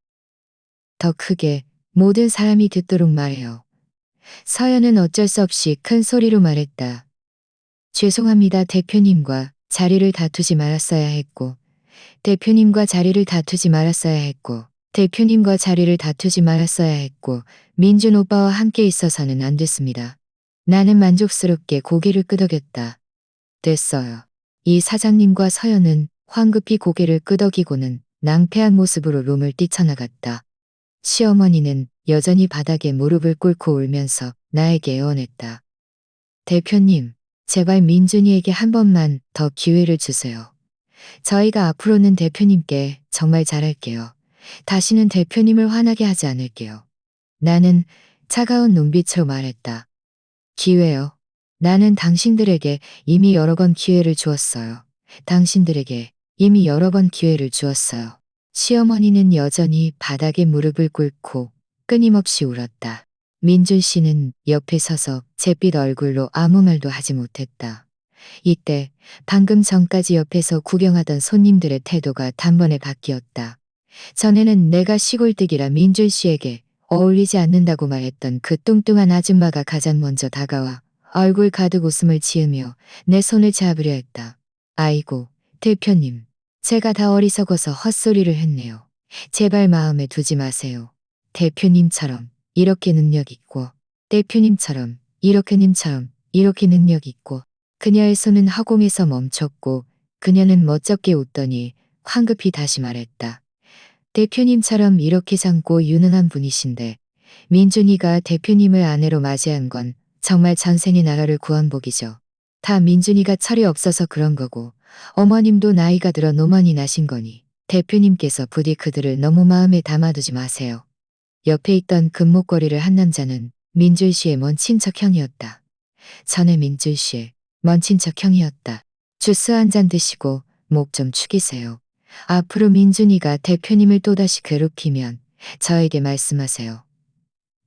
더 크게 모든 사람이 듣도록 말해요. 서연은 어쩔 수 없이 큰 소리로 말했다. 죄송합니다. 대표님과 자리를 다투지 말았어야 했고, 대표님과 자리를 다투지 말았어야 했고, 대표님과 자리를 다투지 말았어야 했고, 민준 오빠와 함께 있어서는 안 됐습니다. 나는 만족스럽게 고개를 끄덕였다. 됐어요. 이 사장님과 서연은 황급히 고개를 끄덕이고는 낭패한 모습으로 룸을 뛰쳐나갔다. 시어머니는 여전히 바닥에 무릎을 꿇고 울면서 나에게 애원했다. 대표님, 제발 민준이에게 한 번만 더 기회를 주세요. 저희가 앞으로는 대표님께 정말 잘할게요. 다시는 대표님을 화나게 하지 않을게요. 나는 차가운 눈빛으로 말했다. 기회요. 나는 당신들에게 이미 여러 번 기회를 주었어요. 당신들에게 이미 여러 번 기회를 주었어요. 시어머니는 여전히 바닥에 무릎을 꿇고 끊임없이 울었다. 민준 씨는 옆에 서서 잿빛 얼굴로 아무 말도 하지 못했다. 이때 방금 전까지 옆에서 구경하던 손님들의 태도가 단번에 바뀌었다. 전에는 내가 시골뜨기라 민준 씨에게 어울리지 않는다고 말했던 그 뚱뚱한 아줌마가 가장 먼저 다가와 얼굴 가득 웃음을 지으며 내 손을 잡으려 했다. 아이고, 대표님. 제가 다 어리석어서 헛소리를 했네요. 제발 마음에 두지 마세요. 대표님처럼 이렇게 능력 있고, 대표님처럼 이렇게 능력 있고. 그녀의 손은 허공에서 멈췄고 그녀는 멋쩍게 웃더니 황급히 다시 말했다. 대표님처럼 이렇게 젊고 유능한 분이신데 민준이가 대표님을 아내로 맞이한 건 정말 전생의 나라를 구한 복이죠. 다 민준이가 철이 없어서 그런 거고 어머님도 나이가 들어 노만이 나신 거니 대표님께서 부디 그들을 너무 마음에 담아두지 마세요. 옆에 있던 금목걸이를 한 남자는 민준 씨의 먼 친척 형이었다. 전에 민준 씨의 먼 친척 형이었다. 주스 한 잔 드시고 목 좀 축이세요. 앞으로 민준이가 대표님을 또다시 괴롭히면 저에게 말씀하세요.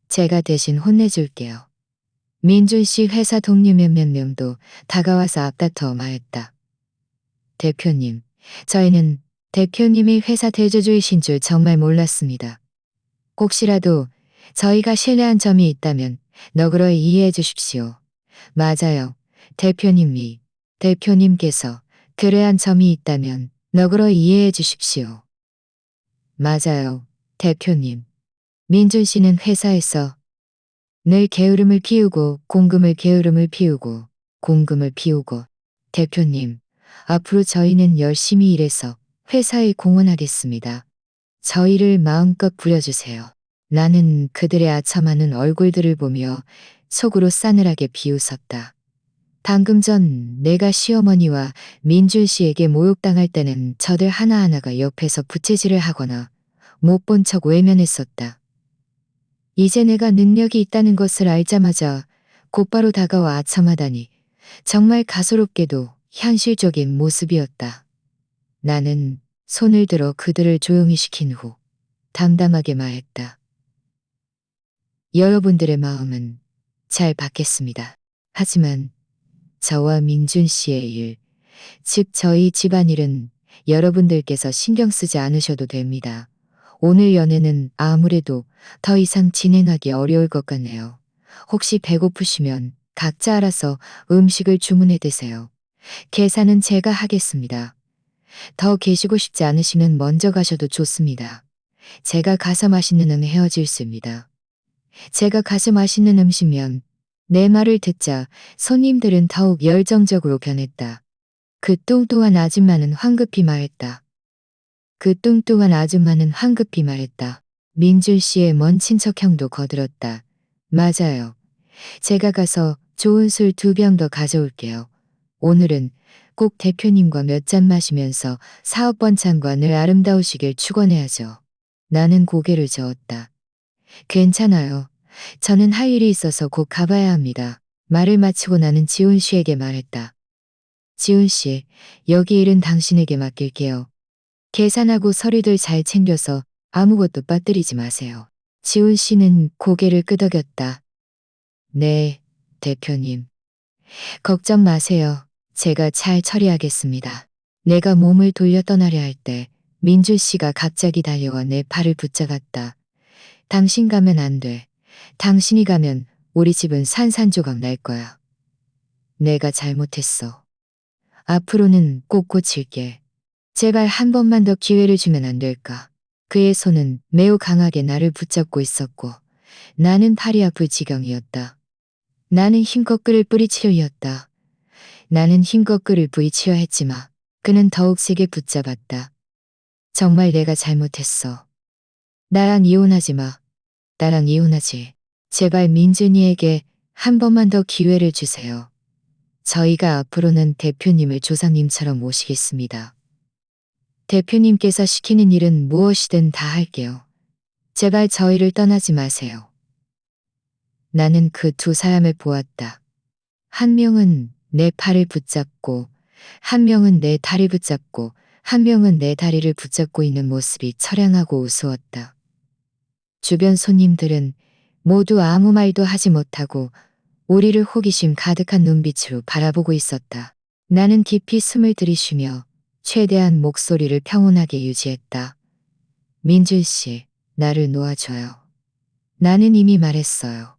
제가 대신 혼내줄게요. 민준 씨 회사 동료 몇몇 명도 다가와서 앞다퉈 말했다. 대표님, 저희는 대표님이 회사 대주주이신 줄 정말 몰랐습니다. 혹시라도 저희가 실례한 점이 있다면 너그러이 이해해 주십시오. 맞아요. 대표님께서 그래한 점이 있다면 너그러이 이해해 주십시오. 맞아요. 대표님. 민준 씨는 회사에서 늘 게으름을 피우고 공금을 피우고 대표님, 앞으로 저희는 열심히 일해서 회사에 공헌하겠습니다. 저희를 마음껏 부려주세요. 나는 그들의 아첨하는 얼굴들을 보며 속으로 싸늘하게 비웃었다. 방금 전 내가 시어머니와 민준 씨에게 모욕당할 때는 저들 하나하나가 옆에서 부채질을 하거나 못 본 척 외면했었다. 이제 내가 능력이 있다는 것을 알자마자 곧바로 다가와 아첨하다니 정말 가소롭게도 현실적인 모습이었다. 나는 손을 들어 그들을 조용히 시킨 후 담담하게 말했다. 여러분들의 마음은 잘 받겠습니다. 하지만 저와 민준 씨의 일, 즉 저희 집안일은 여러분들께서 신경 쓰지 않으셔도 됩니다. 오늘 연애는 아무래도 더 이상 진행하기 어려울 것 같네요. 혹시 배고프시면 각자 알아서 음식을 주문해 드세요. 계산은 제가 하겠습니다. 더 계시고 싶지 않으시면 먼저 가셔도 좋습니다. 제가 가서 맛있는 헤어질 수입니다. 제가 가서 맛있는 음식면 내 말을 듣자 손님들은 더욱 열정적으로 변했다. 그 뚱뚱한 아줌마는 황급히 말했다. 민준 씨의 먼 친척형도 거들었다. 맞아요. 제가 가서 좋은 술 2병 더 가져올게요. 오늘은 꼭 대표님과 몇 잔 마시면서 사업 번창과 늘 아름다우시길 축원해야죠. 나는 고개를 저었다. 괜찮아요. 저는 할 일이 있어서 곧 가봐야 합니다. 말을 마치고 나는 지훈 씨에게 말했다. 지훈 씨, 여기 일은 당신에게 맡길게요. 계산하고 서류들 잘 챙겨서 아무것도 빠뜨리지 마세요. 지훈 씨는 고개를 끄덕였다. 네, 대표님. 걱정 마세요. 제가 잘 처리하겠습니다. 내가 몸을 돌려 떠나려 할 때 민준 씨가 갑자기 달려와 내 팔을 붙잡았다. 당신 가면 안 돼. 당신이 가면 우리 집은 산산조각 날 거야. 내가 잘못했어. 앞으로는 꼭 고칠게. 제발 한 번만 더 기회를 주면 안 될까. 그의 손은 매우 강하게 나를 붙잡고 있었고 나는 팔이 아플 지경이었다. 나는 힘껏 그를 뿌리치려 했지만 그는 더욱 세게 붙잡았다. 정말 내가 잘못했어. 나랑 이혼하지 마. 나랑 이혼하지. 제발 민준이에게 한 번만 더 기회를 주세요. 저희가 앞으로는 대표님을 조상님처럼 모시겠습니다. 대표님께서 시키는 일은 무엇이든 다 할게요. 제발 저희를 떠나지 마세요. 나는 그 두 사람을 보았다. 한 명은 내 팔을 붙잡고, 한 명은 내 다리 붙잡고, 한 명은 내 다리를 붙잡고 있는 모습이 처량하고 우스웠다. 주변 손님들은 모두 아무 말도 하지 못하고 우리를 호기심 가득한 눈빛으로 바라보고 있었다. 나는 깊이 숨을 들이쉬며 최대한 목소리를 평온하게 유지했다. 민준 씨, 나를 놓아줘요. 나는 이미 말했어요.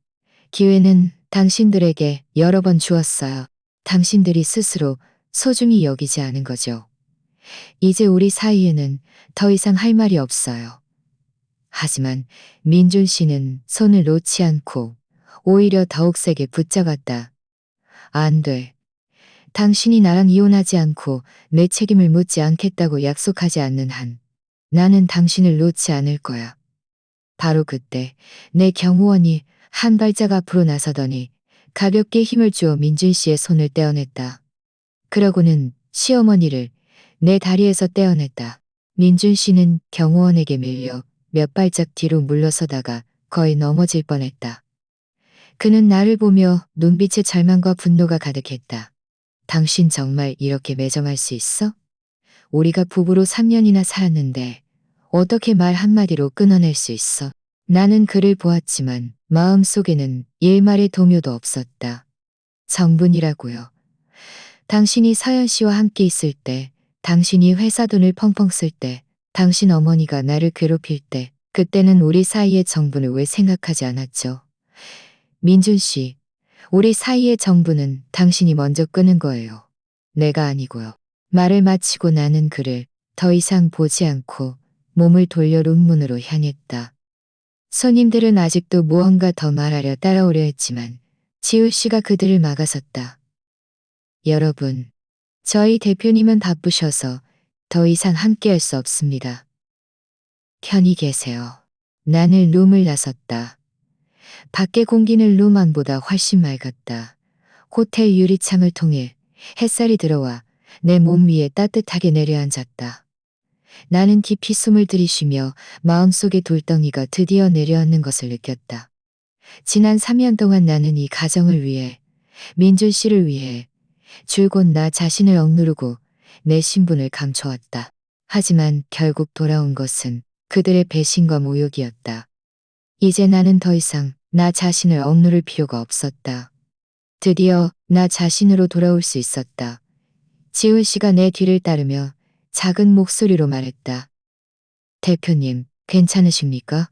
기회는 당신들에게 여러 번 주었어요. 당신들이 스스로 소중히 여기지 않은 거죠. 이제 우리 사이에는 더 이상 할 말이 없어요. 하지만 민준 씨는 손을 놓지 않고 오히려 더욱 세게 붙잡았다. 안 돼. 당신이 나랑 이혼하지 않고 내 책임을 묻지 않겠다고 약속하지 않는 한 나는 당신을 놓지 않을 거야. 바로 그때 내 경호원이 한 발짝 앞으로 나서더니 가볍게 힘을 주어 민준 씨의 손을 떼어냈다. 그러고는 시어머니를 내 다리에서 떼어냈다. 민준 씨는 경호원에게 밀려 몇 발짝 뒤로 물러서다가 거의 넘어질 뻔했다. 그는 나를 보며 눈빛에 절망과 분노가 가득했다. 당신 정말 이렇게 매정할 수 있어? 우리가 부부로 3년이나 살았는데 어떻게 말 한마디로 끊어낼 수 있어? 나는 그를 보았지만 마음속에는 일말의 동요도 없었다. 정분이라고요. 당신이 서연 씨와 함께 있을 때, 당신이 회사 돈을 펑펑 쓸 때, 당신 어머니가 나를 괴롭힐 때, 그때는 우리 사이의 정분을 왜 생각하지 않았죠? 민준 씨, 우리 사이의 정분은 당신이 먼저 끊은 거예요. 내가 아니고요. 말을 마치고 나는 그를 더 이상 보지 않고 몸을 돌려 룸문으로 향했다. 손님들은 아직도 무언가 더 말하려 따라오려 했지만 지우 씨가 그들을 막아섰다. 여러분, 저희 대표님은 바쁘셔서 더 이상 함께할 수 없습니다. 편히 계세요. 나는 룸을 나섰다. 밖의 공기는 룸 안보다 훨씬 맑았다. 호텔 유리창을 통해 햇살이 들어와 내 몸 위에 따뜻하게 내려앉았다. 나는 깊이 숨을 들이쉬며 마음속의 돌덩이가 드디어 내려앉는 것을 느꼈다. 지난 3년 동안 나는 이 가정을 위해, 민준 씨를 위해 줄곧 나 자신을 억누르고 내 신분을 감춰왔다. 하지만 결국 돌아온 것은 그들의 배신과 모욕이었다. 이제 나는 더 이상 나 자신을 억누를 필요가 없었다. 드디어 나 자신으로 돌아올 수 있었다. 지훈 씨가 내 뒤를 따르며 작은 목소리로 말했다. 대표님, 괜찮으십니까?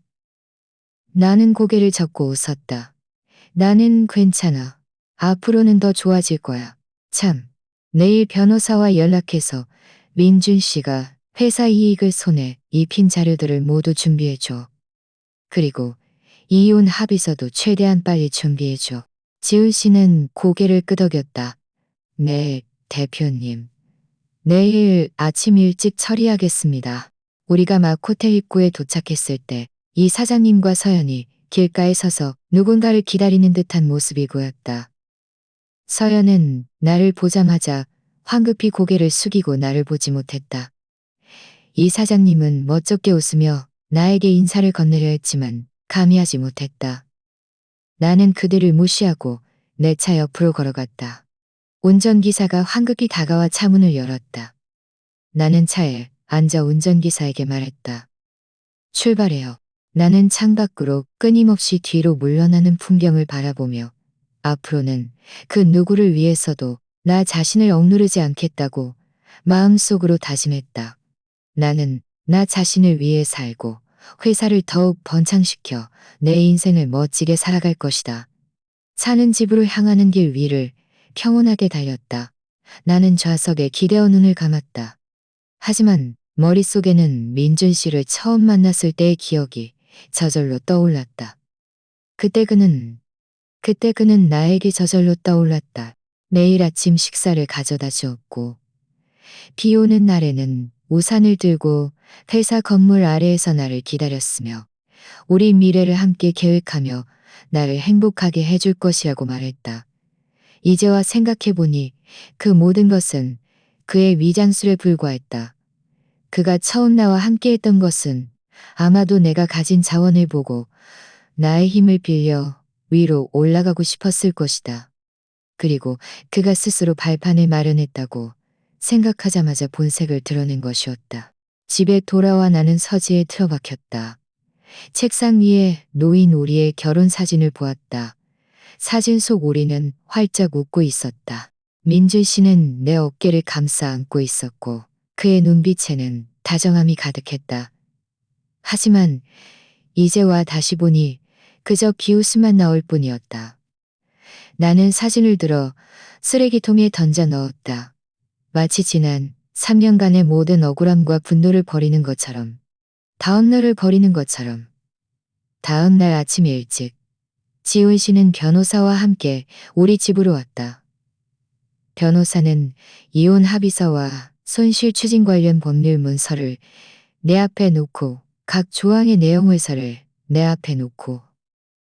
나는 고개를 젓고 웃었다. 나는 괜찮아. 앞으로는 더 좋아질 거야. 참, 내일 변호사와 연락해서 민준 씨가 회사 이익을 손에 입힌 자료들을 모두 준비해줘. 그리고 이혼 합의서도 최대한 빨리 준비해줘. 지훈 씨는 고개를 끄덕였다. 네, 대표님. 내일 아침 일찍 처리하겠습니다. 우리가 막 호텔 입구에 도착했을 때 이 사장님과 서연이 길가에 서서 누군가를 기다리는 듯한 모습이 보였다. 서연은 나를 보자마자 황급히 고개를 숙이고 나를 보지 못했다. 이 사장님은 멋쩍게 웃으며 나에게 인사를 건네려 했지만 감히 하지 못했다. 나는 그들을 무시하고 내 차 옆으로 걸어갔다. 운전기사가 황급히 다가와 차문을 열었다. 나는 차에 앉아 운전기사에게 말했다. 출발해요. 나는 창밖으로 끊임없이 뒤로 물러나는 풍경을 바라보며 앞으로는 그 누구를 위해서도 나 자신을 억누르지 않겠다고 마음속으로 다짐했다. 나는 나 자신을 위해 살고 회사를 더욱 번창시켜 내 인생을 멋지게 살아갈 것이다. 사는 집으로 향하는 길 위를 평온하게 달렸다. 나는 좌석에 기대어 눈을 감았다. 하지만 머릿속에는 민준 씨를 처음 만났을 때의 기억이 저절로 떠올랐다. 그때 그는 나에게 저절로 떠올랐다. 매일 아침 식사를 가져다 주었고, 비 오는 날에는 우산을 들고 회사 건물 아래에서 나를 기다렸으며, 우리 미래를 함께 계획하며 나를 행복하게 해줄 것이라고 말했다. 이제와 생각해보니 그 모든 것은 그의 위장술에 불과했다. 그가 처음 나와 함께했던 것은 아마도 내가 가진 자원을 보고 나의 힘을 빌려 위로 올라가고 싶었을 것이다. 그리고 그가 스스로 발판을 마련했다고 생각하자마자 본색을 드러낸 것이었다. 집에 돌아와 나는 서재에 틀어박혔다. 책상 위에 놓인 우리의 결혼 사진을 보았다. 사진 속 우리는 활짝 웃고 있었다. 민준 씨는 내 어깨를 감싸 안고 있었고 그의 눈빛에는 다정함이 가득했다. 하지만 이제와 다시 보니 그저 기웃음만 나올 뿐이었다. 나는 사진을 들어 쓰레기통에 던져 넣었다. 마치 지난 3년간의 모든 억울함과 분노를 버리는 것처럼, 다음날을 버리는 것처럼. 다음날 아침 일찍 지훈 씨는 변호사와 함께 우리 집으로 왔다. 변호사는 이혼 합의서와 손실 추진 관련 법률 문서를 내 앞에 놓고 각 조항의 내용 문서를 내 앞에 놓고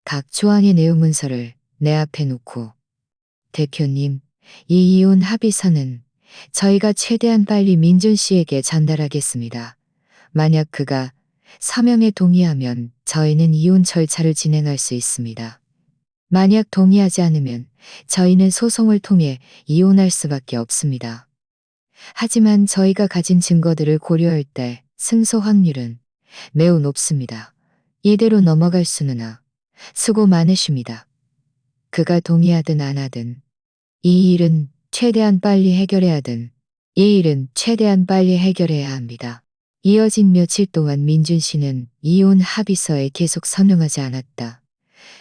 각 조항의 내용 문서를 내 앞에 놓고 대표님, 이 이혼 합의서는 저희가 최대한 빨리 민준 씨에게 전달하겠습니다. 만약 그가 서명에 동의하면 저희는 이혼 절차를 진행할 수 있습니다. 만약 동의하지 않으면 저희는 소송을 통해 이혼할 수밖에 없습니다. 하지만 저희가 가진 증거들을 고려할 때 승소 확률은 매우 높습니다. 이대로 넘어갈 수는 수고 많으십니다. 그가 동의하든 안 하든 이 일은 최대한 빨리 해결해야 합니다. 이어진 며칠 동안 민준 씨는 이혼 합의서에 계속 서명하지 않았다.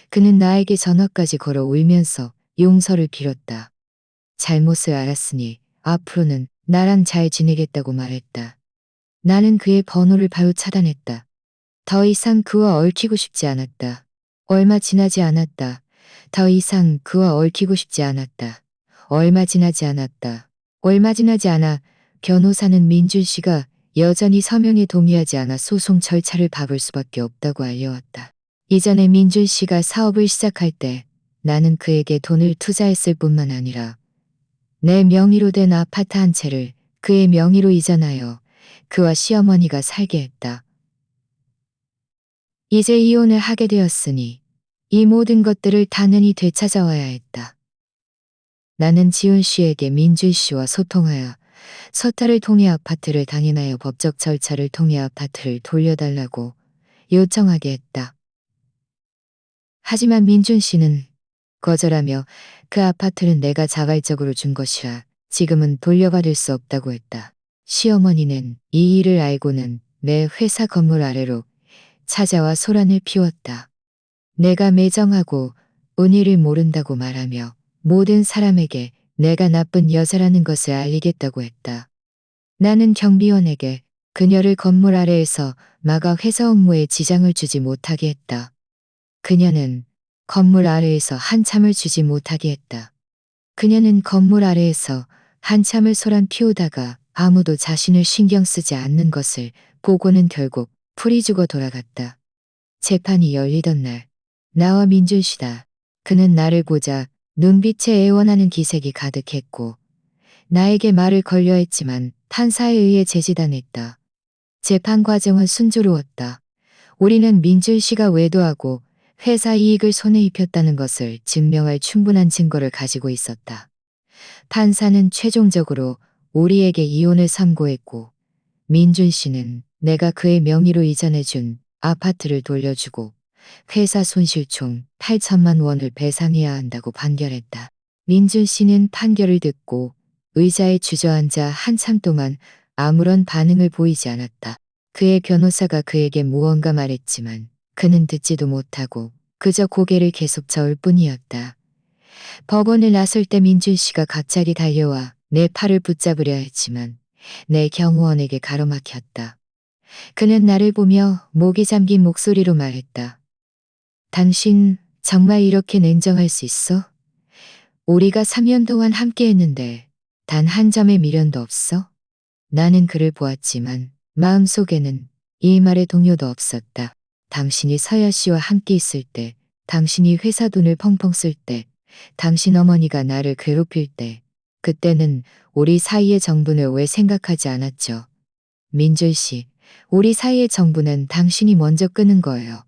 그는 나에게 전화까지 걸어 울면서 용서를 빌었다. 잘못을 알았으니 앞으로는 나랑 잘 지내겠다고 말했다. 나는 그의 번호를 바로 차단했다. 더 이상 그와 얽히고 싶지 않았다. 얼마 지나지 않았다. 더 이상 그와 얽히고 싶지 않았다. 얼마 지나지 않아 변호사는 민준 씨가 여전히 서명에 동의하지 않아 소송 절차를 밟을 수밖에 없다고 알려왔다. 이전에 민준 씨가 사업을 시작할 때 나는 그에게 돈을 투자했을 뿐만 아니라 내 명의로 된 아파트 한 채를 그의 명의로 이전하여 그와 시어머니가 살게 했다. 이제 이혼을 하게 되었으니 이 모든 것들을 단연히 되찾아와야 했다. 나는 지훈 씨에게 민준 씨와 소통하여 서탈을 통해 아파트를 당인하여 법적 절차를 통해 아파트를 돌려달라고 요청하게 했다. 하지만 민준 씨는 거절하며 그 아파트는 내가 자발적으로 준 것이라 지금은 돌려받을 수 없다고 했다. 시어머니는 이 일을 알고는 내 회사 건물 아래로 찾아와 소란을 피웠다. 내가 매정하고 은희를 모른다고 말하며 모든 사람에게 내가 나쁜 여자라는 것을 알리겠다고 했다. 나는 경비원에게 그녀를 건물 아래에서 막아 회사 업무에 지장을 주지 못하게 했다. 그녀는 건물 아래에서 한참을 주지 못하게 했다. 그녀는 건물 아래에서 한참을 소란 피우다가 아무도 자신을 신경 쓰지 않는 것을 보고는 결국 풀이 죽어 돌아갔다. 재판이 열리던 날, 나와 민준 씨다. 그는 나를 보자 눈빛에 애원하는 기색이 가득했고 나에게 말을 걸려 했지만 판사에 의해 제지당했다. 재판 과정은 순조로웠다. 우리는 민준 씨가 외도하고 회사 이익을 손에 입혔다는 것을 증명할 충분한 증거를 가지고 있었다. 판사는 최종적으로 우리에게 이혼을 선고했고 민준 씨는 내가 그의 명의로 이전해준 아파트를 돌려주고 회사 손실 총 8천만 원을 배상해야 한다고 판결했다. 민준 씨는 판결을 듣고 의자에 주저앉아 한참 동안 아무런 반응을 보이지 않았다. 그의 변호사가 그에게 무언가 말했지만 그는 듣지도 못하고 그저 고개를 계속 저을 뿐이었다. 법원을 나설 때 민준 씨가 갑자기 달려와 내 팔을 붙잡으려 했지만 내 경호원에게 가로막혔다. 그는 나를 보며 목이 잠긴 목소리로 말했다. 당신 정말 이렇게 냉정할 수 있어? 우리가 3년 동안 함께 했는데 단 한 점의 미련도 없어? 나는 그를 보았지만 마음속에는 이 말에 동요도 없었다. 당신이 서야 씨와 함께 있을 때, 당신이 회사 돈을 펑펑 쓸 때, 당신 어머니가 나를 괴롭힐 때, 그때는 우리 사이의 정분을 왜 생각하지 않았죠? 민준 씨, 우리 사이의 정분은 당신이 먼저 끊은 거예요.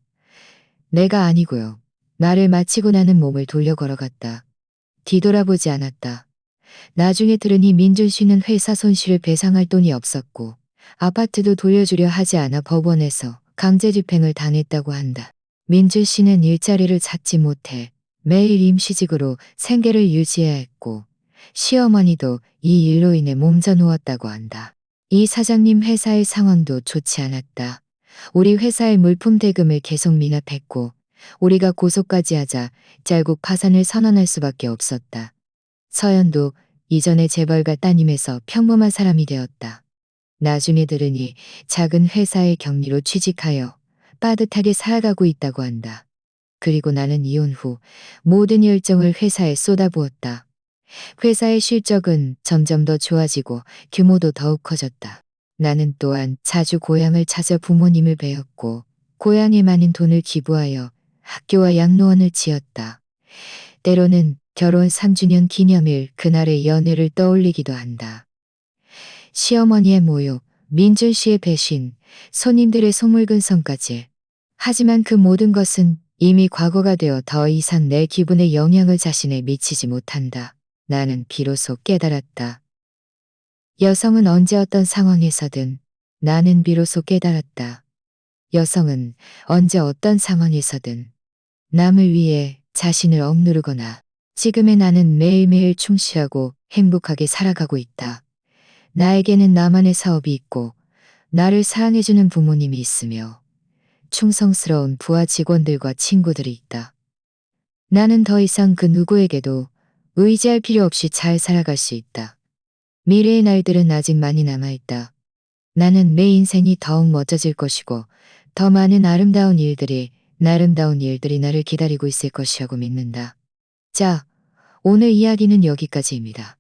내가 아니고요. 말을 마치고 나는 몸을 돌려 걸어갔다. 뒤돌아보지 않았다. 나중에 들으니 민준 씨는 회사 손실을 배상할 돈이 없었고 아파트도 돌려주려 하지 않아 법원에서 강제 집행을 당했다고 한다. 민준 씨는 일자리를 찾지 못해 매일 임시직으로 생계를 유지해야 했고 시어머니도 이 일로 인해 몸져 누웠다고 한다. 이 사장님 회사의 상황도 좋지 않았다. 우리 회사의 물품 대금을 계속 미납했고 우리가 고소까지 하자 결국 파산을 선언할 수밖에 없었다. 서연도 이전에 재벌가 따님에서 평범한 사람이 되었다. 나중에 들으니 작은 회사의 경리로 취직하여 빠듯하게 살아가고 있다고 한다. 그리고 나는 이혼 후 모든 열정을 회사에 쏟아부었다. 회사의 실적은 점점 더 좋아지고 규모도 더욱 커졌다. 나는 또한 자주 고향을 찾아 부모님을 뵈었고 고향에 많은 돈을 기부하여 학교와 양로원을 지었다. 때로는 결혼 3주년 기념일 그날의 연애를 떠올리기도 한다. 시어머니의 모욕, 민준 씨의 배신, 손님들의 소물근성까지. 하지만 그 모든 것은 이미 과거가 되어 더 이상 내 기분에 영향을 자신에 미치지 못한다. 나는 비로소 깨달았다. 여성은 언제 어떤 상황에서든 나는 비로소 깨달았다. 여성은 언제 어떤 상황에서든 남을 위해 자신을 억누르거나 지금의 나는 매일매일 충실하고 행복하게 살아가고 있다. 나에게는 나만의 사업이 있고 나를 사랑해주는 부모님이 있으며 충성스러운 부하 직원들과 친구들이 있다. 나는 더 이상 그 누구에게도 의지할 필요 없이 잘 살아갈 수 있다. 미래의 날들은 아직 많이 남아있다. 나는 내 인생이 더욱 멋져질 것이고 더 많은 아름다운 일들이 나를 기다리고 있을 것이라고 믿는다. 자, 오늘 이야기는 여기까지입니다.